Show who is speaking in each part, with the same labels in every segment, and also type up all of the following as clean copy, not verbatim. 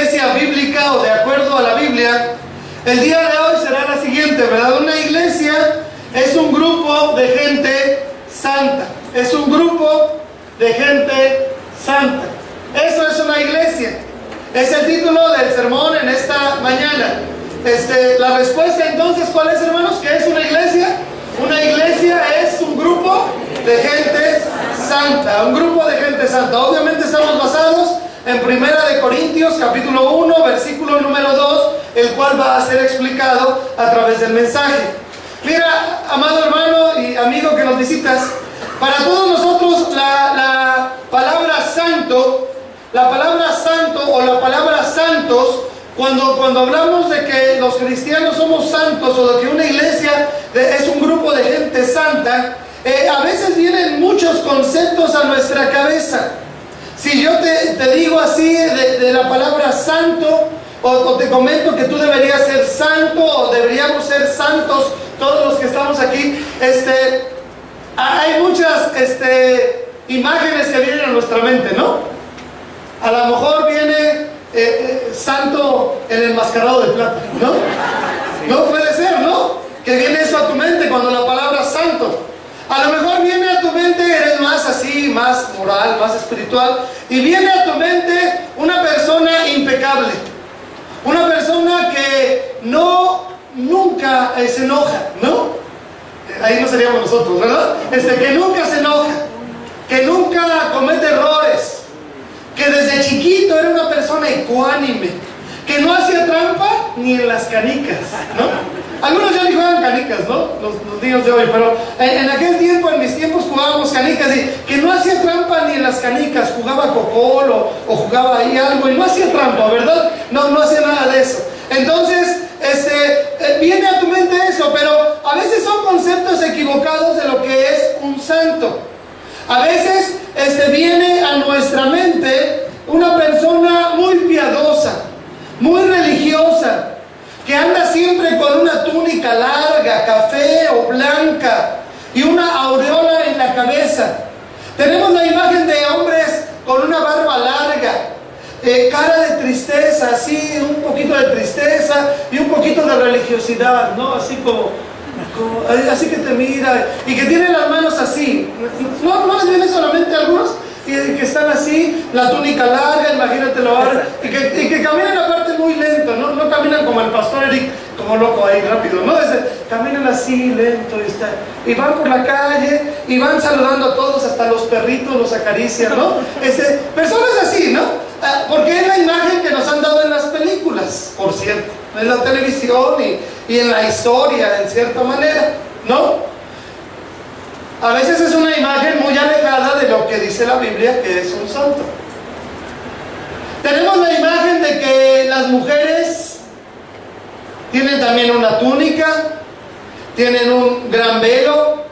Speaker 1: iglesia bíblica o de acuerdo a la Biblia, el día de hoy será la siguiente, ¿verdad? Una iglesia es un grupo de gente santa. Es un grupo de gente santa. Eso es una iglesia. Es el título del sermón en esta mañana. La respuesta entonces, ¿cuál es, hermanos? ¿Qué es una iglesia? Una iglesia es un grupo de gente santa. Un grupo de gente santa. Obviamente estamos basados en 1 Corintios capítulo 1, versículo número 2, el cual va a ser explicado a través del mensaje. Mira, amado hermano y amigo que nos visitas, para todos nosotros la palabra santo o la palabra santos, cuando hablamos de que los cristianos somos santos o de que una iglesia es un grupo de gente santa, a veces vienen muchos conceptos a nuestra cabeza. Si yo te digo así de la palabra santo, o te comento que tú deberías ser santo, o deberíamos ser santos todos los que estamos aquí, hay muchas imágenes que vienen a nuestra mente, ¿no? A lo mejor viene santo el enmascarado de plata, ¿no? No puede ser, ¿no? Que viene eso a tu mente cuando la palabra santo. A lo mejor viene a tu mente, eres más así, más moral, más espiritual, y viene a tu mente una persona impecable, una persona que nunca se enoja, ¿no? Ahí no seríamos nosotros, ¿verdad? Que nunca se enoja, que nunca comete errores, que desde chiquito era una persona ecuánime, que no hacía trampa ni en las canicas, ¿no? Algunos ya ni juegan canicas, ¿no? Los niños de hoy, pero en aquel tiempo, en mis tiempos, jugábamos canicas y que no hacía trampa ni en las canicas, jugaba cocol o jugaba ahí algo y no hacía trampa, ¿verdad? No hacía nada de eso. Entonces, viene a tu mente eso, pero a veces son conceptos equivocados de lo que es un santo. A veces viene a nuestra mente una persona muy piadosa, muy religiosa, que anda siempre con una túnica larga, café o blanca, y una aureola en la cabeza. Tenemos la imagen de hombres con una barba larga, cara de tristeza, así, un poquito de tristeza y un poquito de religiosidad, ¿no? Así como así que te mira, y que tienen las manos así. ¿No les viene solamente a algunos? Y que están así, la túnica larga, imagínatelo ahora, y que caminan aparte muy lento, no caminan como el pastor Eric, como loco ahí rápido, ¿no? Caminan así lento y van por la calle y van saludando a todos, hasta los perritos los acarician, ¿no? Personas así, ¿no? Porque es la imagen que nos han dado en las películas, por cierto, en la televisión y en la historia, en cierta manera, ¿no? A veces es una imagen muy alejada de lo que dice la Biblia que es un santo. Tenemos la imagen de que las mujeres tienen también una túnica, tienen un gran velo,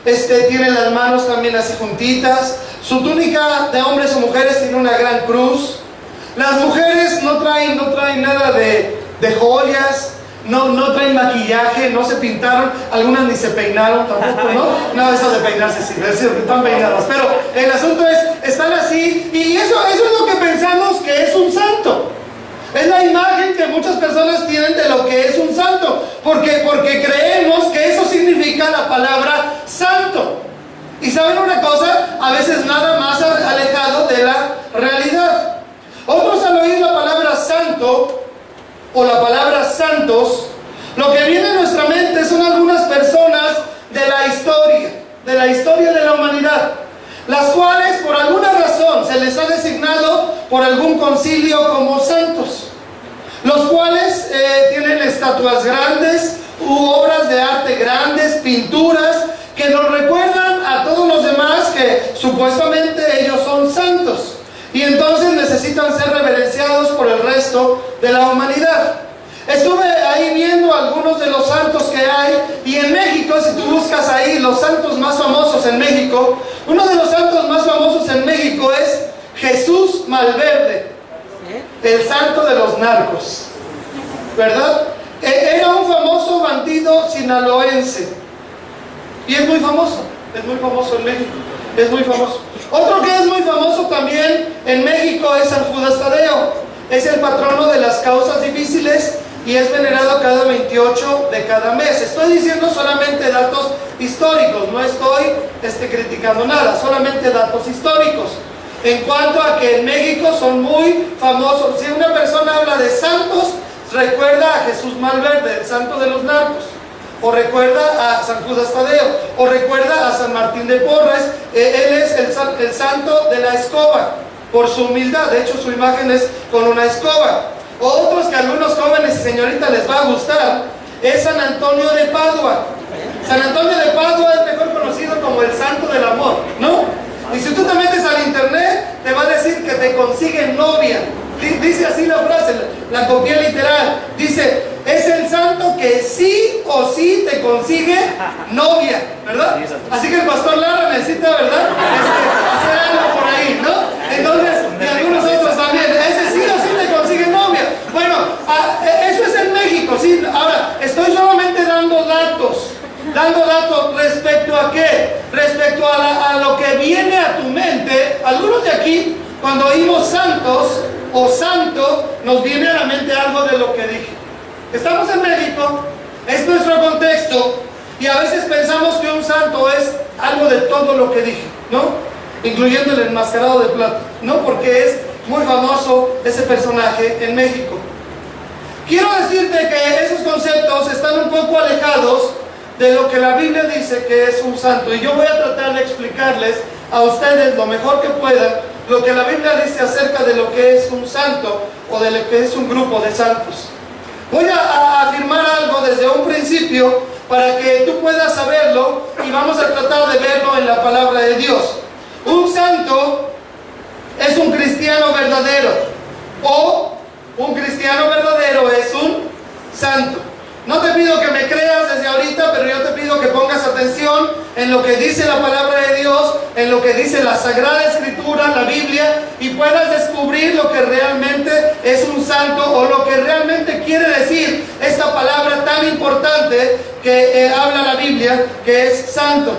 Speaker 1: tienen las manos también así juntitas. Su túnica de hombres o mujeres tiene una gran cruz. Las mujeres no traen nada de joyas. No traen maquillaje, no se pintaron, algunas ni se peinaron tampoco, ¿no? No, eso de peinarse sí, están peinadas, pero el asunto es, están así, y eso es lo que pensamos que es un santo. Es la imagen que muchas personas tienen de lo que es un santo, porque creemos que eso significa la palabra santo. Y ¿saben una cosa? A veces nada más alejado de la realidad. Otros al oír la palabra santo o la palabra santos, lo que viene a nuestra mente son algunas personas de la historia de la humanidad, las cuales por alguna razón se les ha designado por algún concilio como santos, los cuales tienen estatuas grandes u obras de arte grandes, pinturas que nos recuerdan a todos los demás que supuestamente ellos son santos. Y entonces necesitan ser reverenciados por el resto de la humanidad. Estuve ahí viendo algunos de los santos que hay, y en México, si tú buscas ahí los santos más famosos en México, uno de los santos más famosos en México es Jesús Malverde, el santo de los narcos, ¿verdad? Era un famoso bandido sinaloense, y es muy famoso en México, es muy famoso. Otro que es muy famoso también en México es San Judas Tadeo. es el patrono de las causas difíciles y es venerado cada 28 de cada mes. Estoy diciendo solamente datos históricos, no estoy criticando nada, solamente datos históricos. En cuanto a que en México son muy famosos, si una persona habla de santos, recuerda a Jesús Malverde, el santo de los narcos, o recuerda a San Judas Tadeo, o recuerda a San Martín de Porres. Él es el santo de la escoba, por su humildad. De hecho, su imagen es con una escoba. Otros que a algunos jóvenes y señoritas les va a gustar es San Antonio de Padua. San Antonio de Padua es mejor conocido como el santo del amor, ¿no? Y si tú te metes al internet, te va a decir que te consiguen novia. Dice así la frase, la copié literal. Dice, es el santo que sí o sí te consigue novia, ¿verdad? Así que el pastor Lara necesita, ¿verdad? Hacer algo por ahí, ¿no? Entonces, y algunos otros también, ese sí o sí te consigue novia. Bueno, eso es en México, ¿sí? Ahora, estoy solamente dando datos respecto a qué, respecto a lo que viene a tu mente. Algunos de aquí, cuando oímos santos o santo, nos viene a la mente algo de lo que dije. Estamos en México, es nuestro contexto, y a veces pensamos que un santo es algo de todo lo que dije, ¿no? Incluyendo el enmascarado de plata, ¿no? Porque es muy famoso ese personaje en México. Quiero decirte que esos conceptos están un poco alejados de lo que la Biblia dice que es un santo, y yo voy a tratar de explicarles a ustedes lo mejor que pueda lo que la Biblia dice acerca de lo que es un santo o de lo que es un grupo de santos. Voy a afirmar algo desde un principio para que tú puedas saberlo, y vamos a tratar de verlo en la palabra de Dios. Un santo es un cristiano verdadero, o un cristiano verdadero es un santo. No te pido que me creas desde ahorita, pero yo te pido que pongas atención en lo que dice la palabra de Dios, en lo que dice la Sagrada Escritura, la Biblia, y puedas descubrir lo que realmente es un santo, o lo que realmente quiere decir esta palabra tan importante que habla la Biblia, que es santo.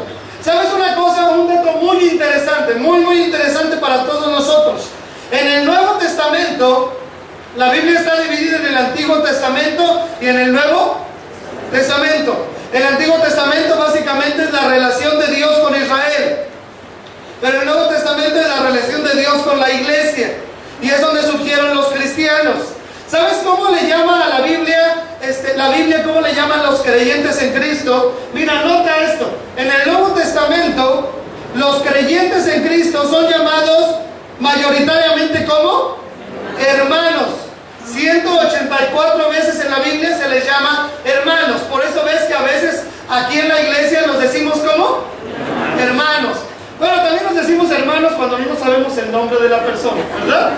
Speaker 1: ¿Sabes una cosa? Un dato muy interesante, muy interesante para todos nosotros. En el Nuevo Testamento, la Biblia está dividida en el Antiguo Testamento y en el Nuevo Testamento. El Antiguo Testamento básicamente es la relación de Dios con Israel, pero el Nuevo Testamento es la relación de Dios con la iglesia, y es donde surgieron los cristianos. ¿Sabes cómo le llama a la Biblia, la Biblia cómo le llaman los creyentes en Cristo? Mira, nota esto. En el Nuevo Testamento, los creyentes en Cristo son llamados mayoritariamente como hermanos. 184 veces en la Biblia se les llama hermanos. Por eso ves que a veces aquí en la iglesia nos decimos ¿cómo? Hermanos. Bueno, también nos decimos hermanos cuando no sabemos el nombre de la persona, ¿verdad?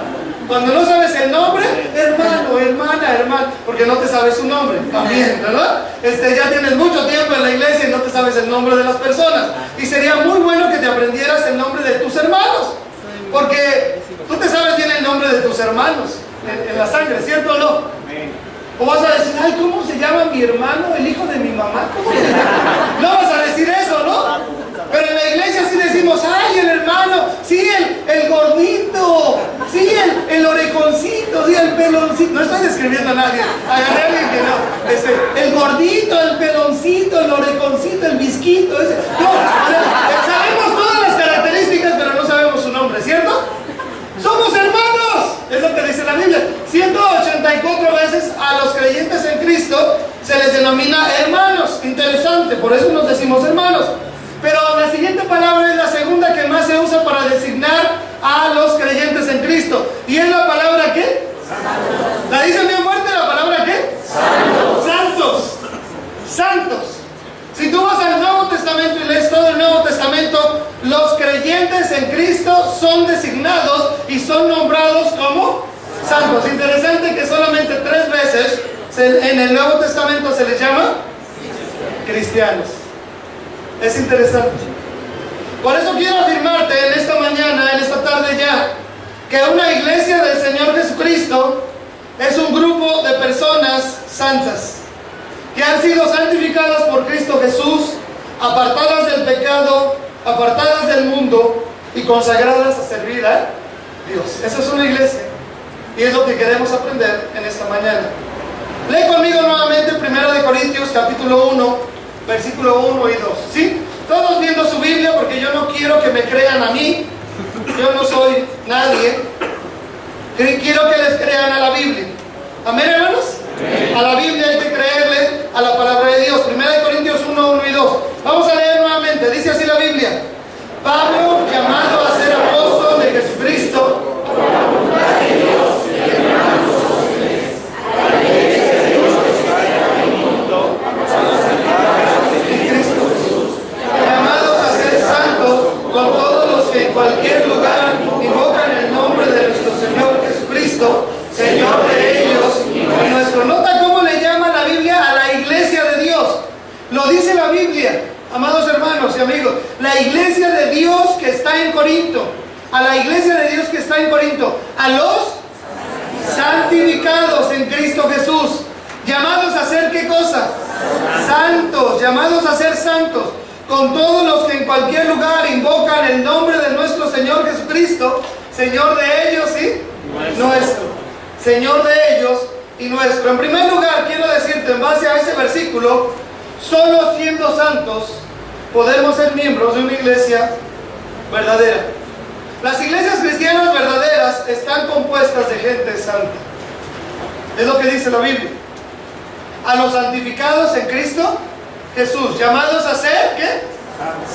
Speaker 1: Cuando no sabes el nombre, hermano, hermana, hermano, porque no te sabes su nombre, también, ¿verdad? Ya tienes mucho tiempo en la iglesia y no te sabes el nombre de las personas. Y sería muy bueno que te aprendieras el nombre de tus hermanos, porque tú te sabes bien el nombre de tus hermanos en la sangre, ¿cierto o no? O vas a decir, ay, ¿cómo se llama mi hermano, el hijo de mi mamá? ¿Cómo se llama? No vas a decir eso, ¿no? Pero en la iglesia sí decimos, ay, el hermano, sí, el gordito, sí, el orejoncito, sí, el peloncito. No estoy describiendo a nadie, agarré a alguien que no. El gordito, el peloncito, el orejoncito, el visquito. Ese. No, sabemos todas las características, pero no sabemos su nombre, ¿cierto? ¡Somos hermanos! Es lo que dice la Biblia. 184 veces a los creyentes en Cristo se les denomina hermanos. Interesante, por eso nos decimos hermanos. Pero la siguiente palabra es la segunda que más se usa para designar a los creyentes en Cristo. ¿Y es la palabra qué? Santos. ¿La dicen bien fuerte la palabra qué? Santos. Santos. Santos. Si tú vas al Nuevo Testamento y lees todo el Nuevo Testamento, los creyentes en Cristo son designados y son nombrados como santos. Interesante que solamente 3 veces en el Nuevo Testamento se les llama cristianos. Es interesante. Por eso quiero afirmarte en esta mañana, en esta tarde ya, que una iglesia del Señor Jesucristo es un grupo de personas santas, que han sido santificadas por Cristo Jesús, apartadas del pecado, apartadas del mundo y consagradas a servir a Dios. Esa es una iglesia. Y es lo que queremos aprender en esta mañana. Lee conmigo nuevamente 1 Corintios capítulo 1, versículo 1 y 2. ¿Sí? Todos viendo su Biblia, porque yo no quiero que me crean a mí. Yo no soy nadie. Quiero que les crean a la Biblia. ¿Amén, hermanos? Amén. A la Biblia hay que creerle a la palabra de Dios. 1 Corintios 1, 1 y 2. Vamos a leer nuevamente. Dice así la Biblia. Pablo, llamado a ser apóstol de Jesucristo, llamados a ser santos con todos los que en cualquier lugar invocan el nombre de nuestro Señor Jesucristo, Señor de ellos y nuestro. Nota cómo le llama la Biblia a la iglesia de Dios. Lo dice la Biblia, amados hermanos y amigos. La iglesia de Dios que está en Corinto. A la iglesia de Dios que está en Corinto. A los santificados en Cristo Jesús. Llamados a ser ¿qué cosa? Santos. Llamados a ser santos. Con todos los que en cualquier lugar invocan el nombre de nuestro Señor Jesucristo, Señor de ellos y nuestro. Señor de ellos y nuestro. En primer lugar, quiero decirte, en base a ese versículo, solo siendo santos podemos ser miembros de una iglesia verdadera. Las iglesias cristianas verdaderas están compuestas de gente santa. Es lo que dice la Biblia. A los santificados en Cristo Jesús, llamados a ser ¿qué?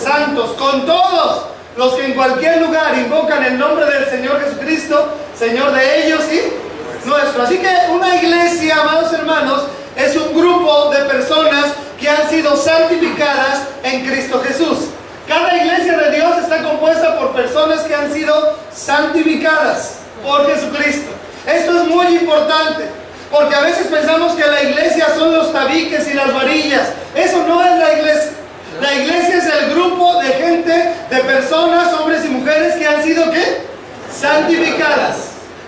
Speaker 1: Santos, con todos los que en cualquier lugar invocan el nombre del Señor Jesucristo, Señor de ellos y nuestro. Así que una iglesia, amados hermanos, es un grupo de personas que han sido santificadas en Cristo Jesús. Cada iglesia de Dios está compuesta por personas que han sido santificadas por Jesucristo. Esto es muy importante, porque a veces pensamos que la iglesia son los tabiques y las varillas. Eso no es la iglesia. La iglesia es el grupo de gente, de personas, hombres y mujeres que han sido ¿qué? Santificadas,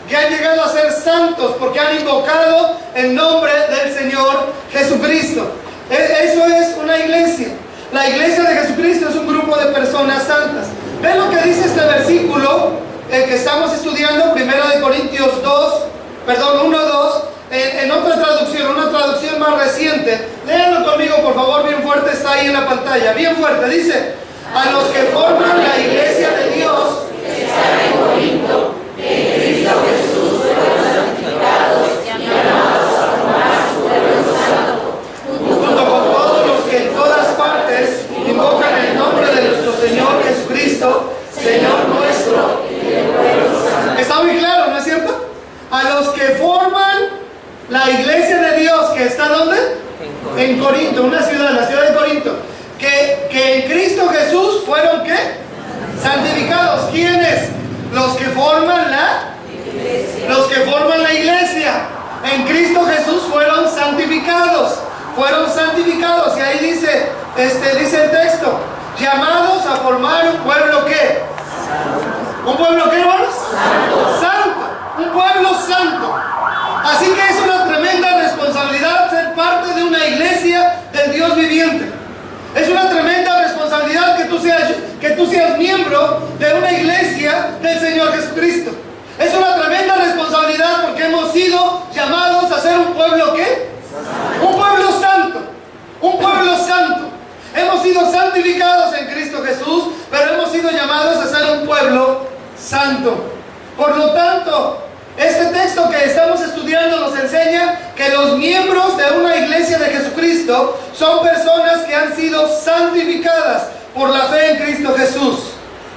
Speaker 1: que han llegado a ser santos porque han invocado el nombre del Señor Jesucristo. Eso es una iglesia. La iglesia de Jesucristo es un grupo de personas santas. ¿Ven lo que dice este versículo que estamos estudiando? 1 Corintios 1, 2, en otra traducción, una traducción más reciente. Léanlo conmigo, por favor, bien fuerte, está ahí en la pantalla. Bien fuerte, dice: a los que forman la iglesia de Dios que está en Corinto, en Cristo Jesús, fueron santificados y llamados a formar su pueblo santo, junto con todos los que en todas partes invocan el nombre de nuestro Señor Jesucristo, Señor nuestro y del pueblo santo. Está muy claro, ¿no es cierto? A los que forman la iglesia de Dios que está ¿dónde? En Corinto, una ciudad, la ciudad de Corinto, que en Cristo Jesús fueron ¿qué? Santificados. ¿Quiénes? Los que forman la iglesia. Los que forman la iglesia en Cristo Jesús fueron santificados. Fueron santificados. Y ahí dice el texto: llamados a formar un pueblo ¿qué? ¿Un pueblo qué, hermanos? Santo. Un pueblo santo. Así que es una tremenda responsabilidad ser parte de una iglesia del Dios viviente. Es una tremenda responsabilidad que tú seas miembro de una iglesia del Señor Jesucristo. Es una tremenda responsabilidad porque hemos sido llamados a ser un pueblo ¿qué? Un pueblo santo. Un pueblo santo. Hemos sido santificados en Cristo Jesús, pero hemos sido llamados a ser un pueblo santo. Por lo tanto, este texto que estamos estudiando nos enseña que los miembros de una iglesia de Jesucristo son personas que han sido santificadas por la fe en Cristo Jesús.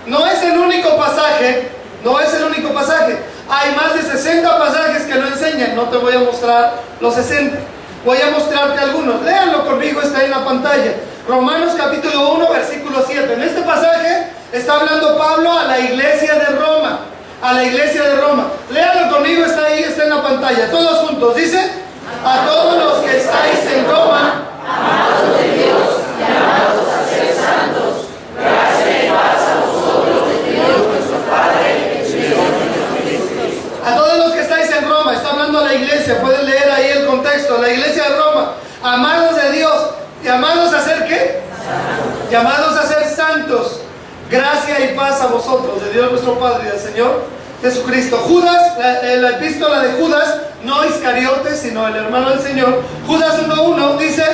Speaker 1: No es el único pasaje, no es el único pasaje. Hay más de 60 pasajes que lo enseñan. No te voy a mostrar los 60. Voy a mostrarte algunos. Léanlo conmigo, está en la pantalla. Romanos capítulo 1, versículo 7. En este pasaje está hablando Pablo a la iglesia de Roma. A la iglesia de Roma. Léanlo conmigo, está ahí, está en la pantalla. Todos juntos. Dice: a todos los que estáis en Roma, amados de Dios, llamados a ser santos, gracia y paz a vosotros de Dios nuestro Padre y de Jesucristo. A todos los que estáis en Roma, está hablando a la iglesia. Pueden leer ahí el contexto. La iglesia de Roma, amados de Dios, llamados a ser ¿qué? Santos. Llamados a ser santos. Gracia y paz a vosotros, de Dios nuestro Padre y del Señor Jesucristo. Judas, la epístola de Judas, no Iscariote, sino el hermano del Señor. Judas 1:1 dice,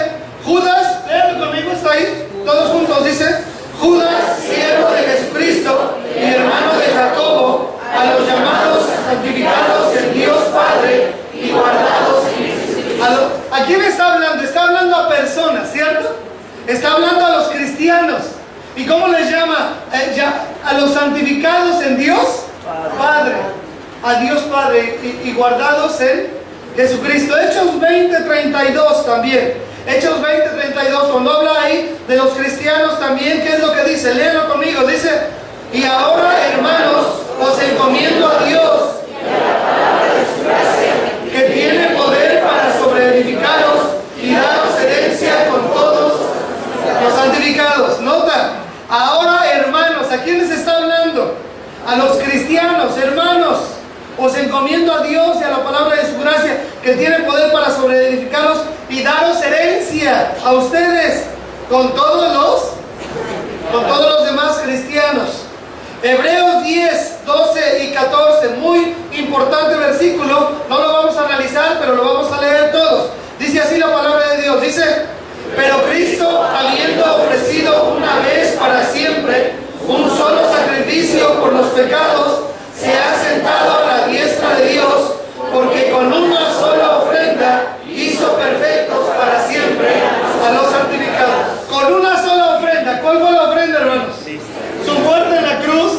Speaker 1: Judas, léalo conmigo, está ahí, todos juntos, dice, Judas, siervo de Jesucristo y hermano de Jacobo, a los llamados, santificados en Dios Padre y guardados en Jesucristo. ¿A quién está hablando? Está hablando a personas, ¿cierto? Está hablando a los cristianos. ¿Y cómo les llama? A los santificados en Dios Padre. A Dios Padre y guardados en Jesucristo. Hechos 20:32 también. Hechos 20:32, cuando habla ahí de los cristianos también, ¿qué es lo que dice? Léanlo conmigo. Dice, y ahora, hermanos, os encomiendo a Dios, que tiene poder para sobreedificaros y daros herencia con todos los santificados. Nota, ahora, hermanos, ¿a quiénes está hablando? A los cristianos, hermanos. Os encomiendo a Dios y a la palabra de su gracia, que tiene poder para sobreedificaros y daros herencia a ustedes con todos los demás cristianos. Hebreos 10, 12 y 14, muy importante versículo, no lo vamos a analizar, pero lo vamos a leer todos. Dice así la palabra de Dios, dice, pero Cristo, habiendo ofrecido una vez para siempre un solo sacrificio por los pecados, se ha sentado a la diestra de Dios, porque con una sola ofrenda hizo perfectos para siempre a los santificados. Con una sola ofrenda. ¿Cuál fue la ofrenda, hermanos? Su muerte en la cruz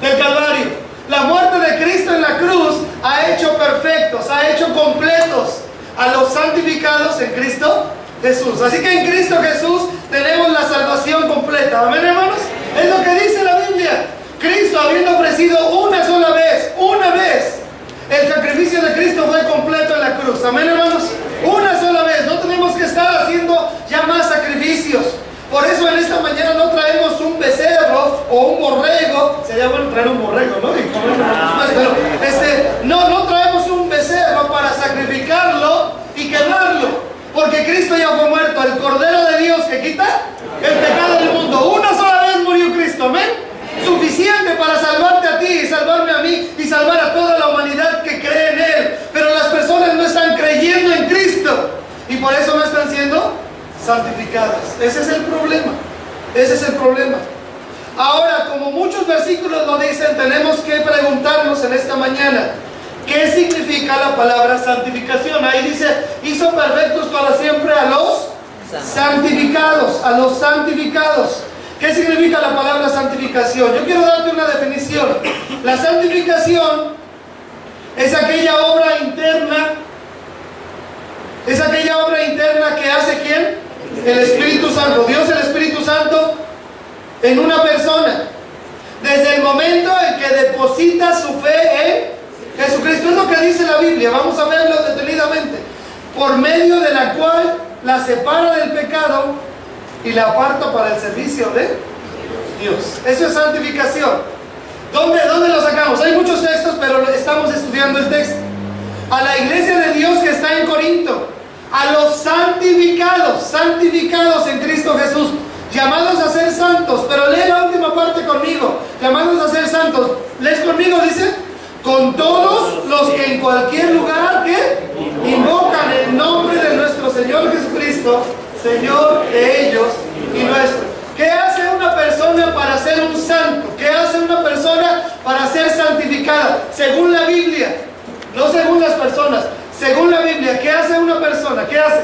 Speaker 1: del Calvario. La muerte de Cristo en la cruz ha hecho perfectos, ha hecho completos a los santificados en Cristo Jesús. Así que en Cristo Jesús tenemos la salvación completa. ¿Amén, hermanos? Es lo que dice la Biblia. Cristo, habiendo ofrecido una sola vez, el sacrificio de Cristo fue completo en la cruz. Amén, hermanos. Una sola vez. No tenemos que estar haciendo ya más sacrificios. Por eso en esta mañana no traemos un becerro o un borrego. Sería bueno traer un borrego, ¿no? Y comerlo más, pero no traemos un becerro para sacrificarlo y quemarlo. Porque Cristo ya fue muerto, el Cordero de Dios que quita el pecado del mundo. Una sola vez murió Cristo, amén. Suficiente para salvarte a ti y salvarme a mí y salvar a toda la humanidad que cree en Él. Pero las personas no están creyendo en Cristo y por eso no están siendo santificadas. Ese es el problema. Ese es el problema. Ahora, como muchos versículos lo dicen, tenemos que preguntarnos en esta mañana, ¿qué significa la palabra santificación? Ahí dice, hizo perfectos para siempre a los santificados, a los santificados. ¿Qué significa la palabra santificación? Yo quiero darte una definición. La santificación es aquella obra interna. Es aquella obra interna que hace ¿quién? El Espíritu Santo. Dios, el Espíritu Santo, en una persona. Desde el momento en que deposita su fe en Jesucristo. Es lo que dice la Biblia. Vamos a verlo detenidamente. Por medio de la cual la separa del pecado y la aparta para el servicio de Dios. Eso es santificación. ¿Dónde lo sacamos? Hay muchos textos, pero estamos estudiando el texto. A la iglesia de Dios que está en Corinto, a los santificados en Cristo Jesús, llamados a ser santos. Pero lee la última parte conmigo. Llamados a ser santos. ¿Lees conmigo? Dice, con todos los que en cualquier lugar que invocan el nombre de nuestro Señor Jesucristo, Señor de ellos y nuestro. ¿Qué hace una persona para ser un santo? ¿Qué hace una persona para ser santificada? Según la Biblia, no según las personas, según la Biblia, ¿qué hace una persona? ¿Qué hace?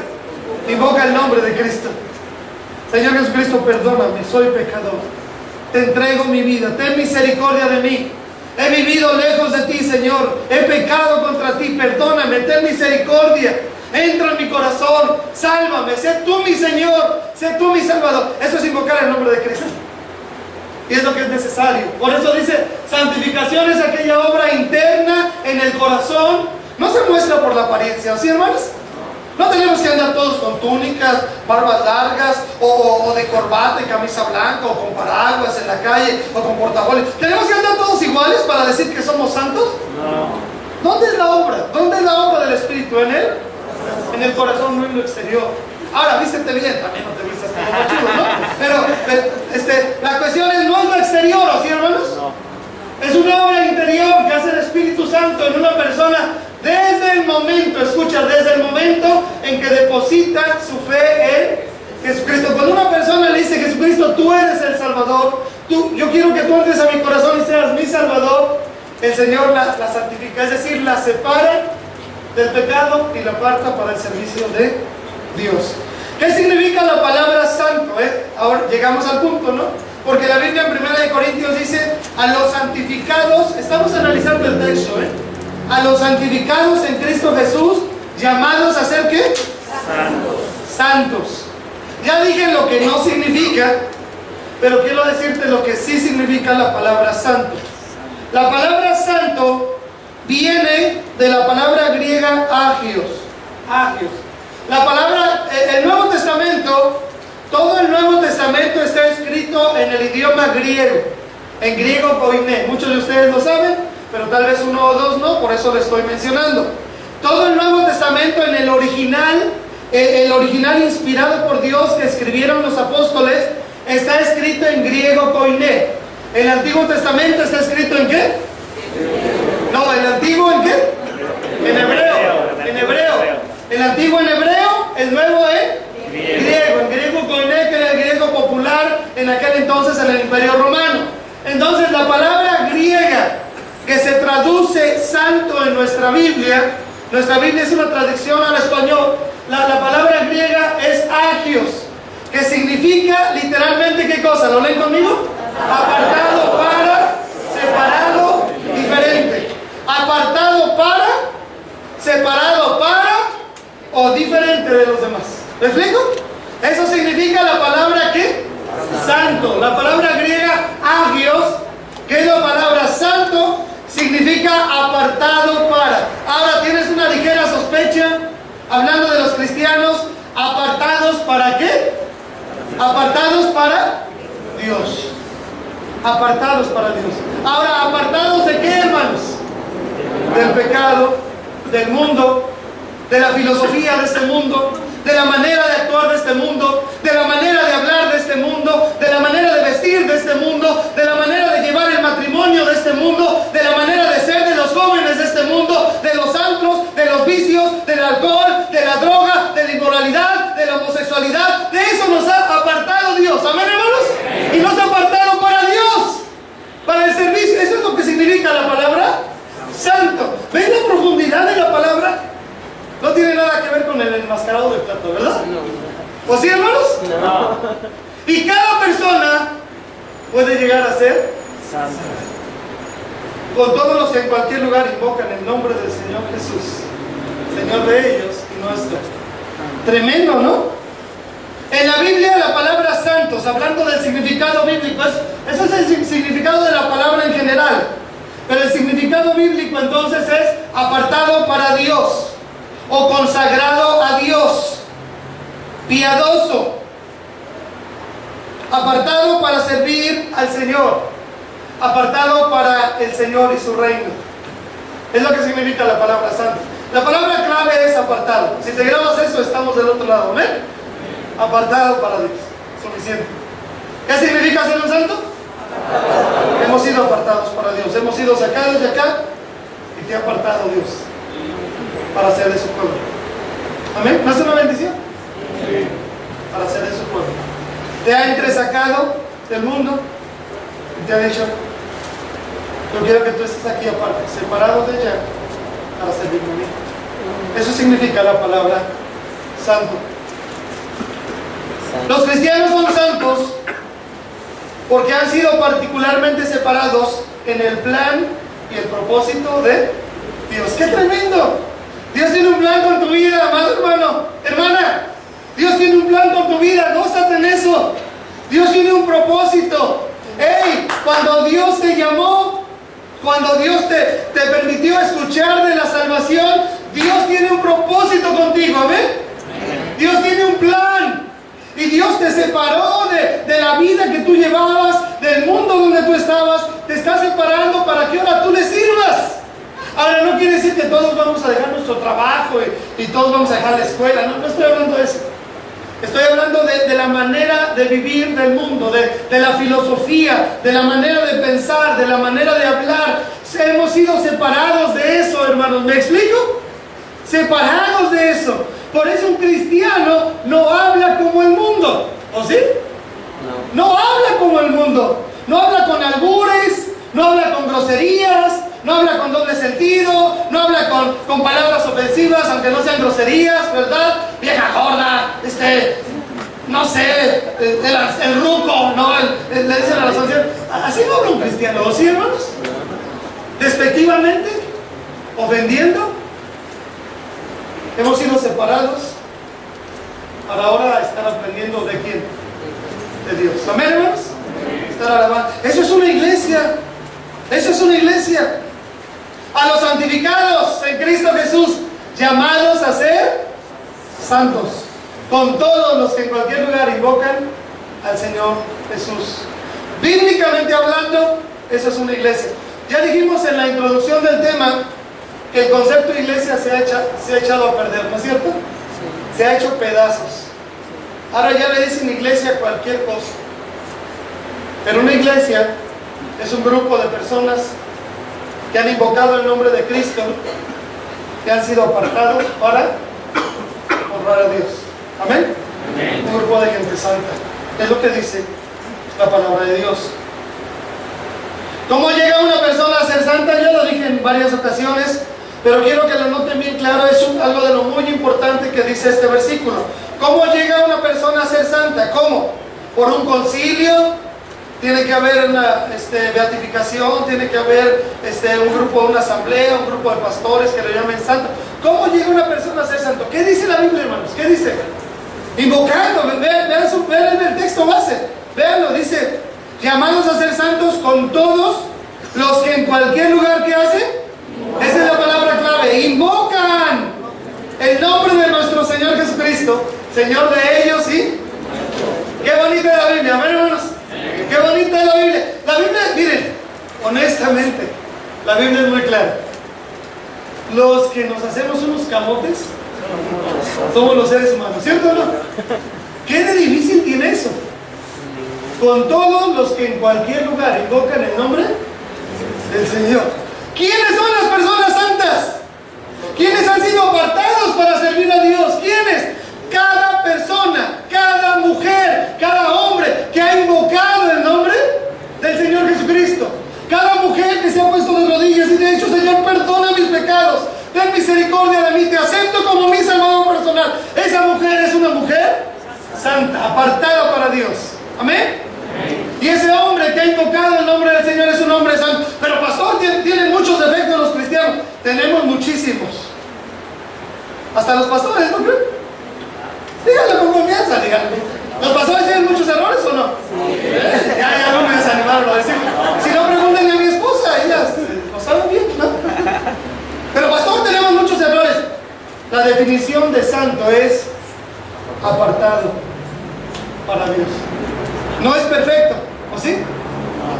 Speaker 1: Invoca el nombre de Cristo. Señor Jesucristo, perdóname, soy pecador. Te entrego mi vida, ten misericordia de mí. He vivido lejos de ti, Señor. He pecado contra ti, perdóname, ten misericordia. Entra en mi corazón, sálvame, sé tú mi Señor, sé tú mi Salvador. Eso es invocar el nombre de Cristo. Y es lo que es necesario. Por eso dice, santificación es aquella obra interna en el corazón. No se muestra por la apariencia, ¿sí, hermanos? No tenemos que andar todos con túnicas, barbas largas, o de corbata y camisa blanca, o con paraguas en la calle, o con portafolio. ¿Tenemos que andar todos iguales para decir que somos santos? No. ¿Dónde es la obra? ¿Dónde es la obra del Espíritu? ¿En él? En el corazón, no en lo exterior. Ahora, vístete bien, también no te vistas como machudo, ¿no? Pero la cuestión es, no es lo exterior, ¿o sí, hermanos? No. Es una obra interior que hace el Espíritu Santo en una persona desde el momento, escucha, desde el momento en que deposita su fe en Jesucristo. Cuando una persona le dice, Jesucristo, tú eres el Salvador, yo quiero que tú entres a mi corazón y seas mi Salvador, el Señor la santifica, es decir, la separa del pecado y la aparta para el servicio de Dios. ¿Qué significa la palabra santo? Ahora llegamos al punto, ¿no? Porque la Biblia en 1 Corintios dice, a los santificados, estamos analizando el texto, a los santificados en Cristo Jesús, llamados a ser ¿qué? Santos. Ya dije lo que no significa, pero quiero decirte lo que sí significa la palabra santo. La palabra santo viene de la palabra griega agios. Agios. La palabra, el Nuevo Testamento, todo el Nuevo Testamento está escrito en el idioma griego, en griego koiné. Muchos de ustedes lo saben, pero tal vez uno o dos no, por eso lo estoy mencionando. Todo el Nuevo Testamento en el original inspirado por Dios que escribieron los apóstoles, está escrito en griego koiné. ¿El Antiguo Testamento está escrito en qué? No, ¿el Antiguo en qué? En hebreo. En hebreo. El Antiguo en hebreo, el Nuevo en griego. En griego koiné, que era el griego popular en aquel entonces en el Imperio Romano. Entonces la palabra griega que se traduce santo en nuestra Biblia es una traducción al español. La palabra griega es agios, que significa literalmente ¿qué cosa? ¿Lo leen conmigo? Apartado para, separado, diferente. Apartado para, separado para o diferente de los demás. ¿Me explico? Eso significa la palabra ¿qué? Santo. La palabra griega agios, que es la palabra santo, significa apartado para. Ahora tienes una ligera sospecha, hablando de los cristianos, apartados para ¿qué? Apartados para Dios. Apartados para Dios. Ahora, ¿apartados de qué, hermanos? Del pecado, del mundo, de la filosofía de este mundo, de la manera de actuar de este mundo, de la manera de hablar de este mundo, de la manera de vestir de este mundo, de la manera de llevar el matrimonio de este mundo, de la manera de ser de los jóvenes de este mundo, de los antros, de los vicios, del alcohol, de la droga, de la inmoralidad, de la homosexualidad. De eso nos ha apartado Dios. ¿Amén, hermanos? Y nos ha apartado para Dios, para el servicio. Eso es lo que significa la palabra santo. ¿Ven la profundidad de la palabra? No tiene nada que ver con el enmascarado de plato, ¿verdad? No. ¿O sí, hermanos? No. Y cada persona puede llegar a ser santo. Con todos los que en cualquier lugar invocan el nombre del Señor Jesús, Señor de ellos y nuestro. Tremendo, ¿no? En la Biblia la palabra santos, hablando del significado bíblico, eso es el significado de la palabra en general. Pero el significado bíblico entonces es apartado para Dios, o consagrado a Dios, piadoso, apartado para servir al Señor, apartado para el Señor y su reino. Es lo que significa la palabra santo. La palabra clave es apartado. Si te grabas eso, estamos del otro lado. ¿Amén? Apartado para Dios. Suficiente. ¿Qué significa ser un santo? Hemos sido apartados para Dios. Hemos sido sacados de acá y te ha apartado Dios para ser de su pueblo. ¿Amén? ¿No es una bendición? Sí. Para ser de su pueblo. Te ha entresacado del mundo y te ha dicho, yo quiero que tú estés aquí aparte, separado de ella, para servirme a mí. Eso significa la palabra santo. Los cristianos son santos porque han sido particularmente separados en el plan y el propósito de Dios. ¡Qué tremendo! Dios tiene un plan con tu vida, amado hermano, hermana. Dios tiene un plan con tu vida, gózate en eso. Dios tiene un propósito. ¡Hey! Cuando Dios te llamó, cuando Dios te permitió escuchar de la salvación, Dios tiene un propósito contigo, ¿amén? Dios tiene un plan. Y Dios te separó de la vida que tú llevabas, del mundo donde tú estabas. Te está separando para que ahora tú le sirvas. Ahora no quiere decir que todos vamos a dejar nuestro trabajo y todos vamos a dejar la escuela. No estoy hablando de eso. Estoy hablando de la manera de vivir del mundo, de la filosofía, de la manera de pensar, de la manera de hablar. Hemos sido separados de eso, hermanos. ¿Me explico? Separados de eso. Por eso un cristiano no habla como el mundo. ¿O sí? No habla como el mundo. No habla con albures, no habla con groserías, no habla con doble sentido, no habla con palabras ofensivas, aunque no sean groserías, ¿verdad? Vieja gorda, no sé, el ruco, ¿no? Le dicen a las ancianas. Así no habla un cristiano, ¿o sí, hermanos? Despectivamente, ofendiendo. Hemos sido separados para ahora estar aprendiendo de quién, de Dios. ¿Amén, hermanos? Estar alabando. Eso es una iglesia. Eso es una iglesia. A los santificados en Cristo Jesús, llamados a ser santos, con todos los que en cualquier lugar invocan al Señor Jesús. Bíblicamente hablando, eso es una iglesia. Ya dijimos en la introducción del tema que el concepto de iglesia se ha echado a perder, ¿no es cierto? Se ha hecho pedazos. Ahora ya le dicen iglesia a cualquier cosa. Pero una iglesia es un grupo de personas que han invocado el nombre de Cristo, que han sido apartados para honrar a Dios. ¿Amén? Amén. Un grupo de gente santa. Es lo que dice la palabra de Dios. ¿Cómo llega una persona a ser santa? Ya lo dije en varias ocasiones, pero quiero que lo noten bien claro. Es algo de lo muy importante que dice este versículo. ¿Cómo llega una persona a ser santa? ¿Cómo? ¿Por un concilio? Tiene que haber una beatificación, tiene que haber un grupo, una asamblea, un grupo de pastores que lo llamen santo. ¿Cómo llega una persona a ser santo? ¿Qué dice la Biblia, hermanos? ¿Qué dice? Invocando. Vean el texto base. Véanlo, dice: llamados a ser santos con todos los que en cualquier lugar que hacen. Esa es la palabra clave. Invocan el nombre de nuestro Señor Jesucristo, Señor de ellos, ¿sí? Qué bonita es la Biblia, amén, hermanos. Qué bonita es la Biblia. La Biblia, miren, honestamente, la Biblia es muy clara. Los que nos hacemos unos camotes somos los seres humanos, ¿cierto o no? ¿Qué de difícil tiene eso? Con todos los que en cualquier lugar invocan el nombre del Señor. ¿Quiénes son las personas santas? ¿Quiénes han sido apartados para servir a Dios? ¿Quiénes? Cada persona, cada mujer, cada hombre que ha invocado el nombre del Señor Jesucristo. Cada mujer que se ha puesto de rodillas y le ha dicho: Señor, perdona mis pecados, ten misericordia de mí, te acepto como mi salvador personal. Esa mujer es una mujer santa, apartada para Dios. ¿Amén? Y ese hombre que ha invocado el nombre del Señor es un hombre santo. Pero pastor, tienen muchos defectos los cristianos. Tenemos muchísimos. Hasta los pastores, ¿no creen? Díganlo con confianza, díganlo. ¿Los pastores tienen muchos errores o no? Sí. Ya no me desanimaron a decirlo. Si no, pregúntenle a mi esposa, ellas lo saben bien, ¿no? Pero pastor, tenemos muchos errores. La definición de santo es apartado para Dios. No es perfecto, ¿o sí?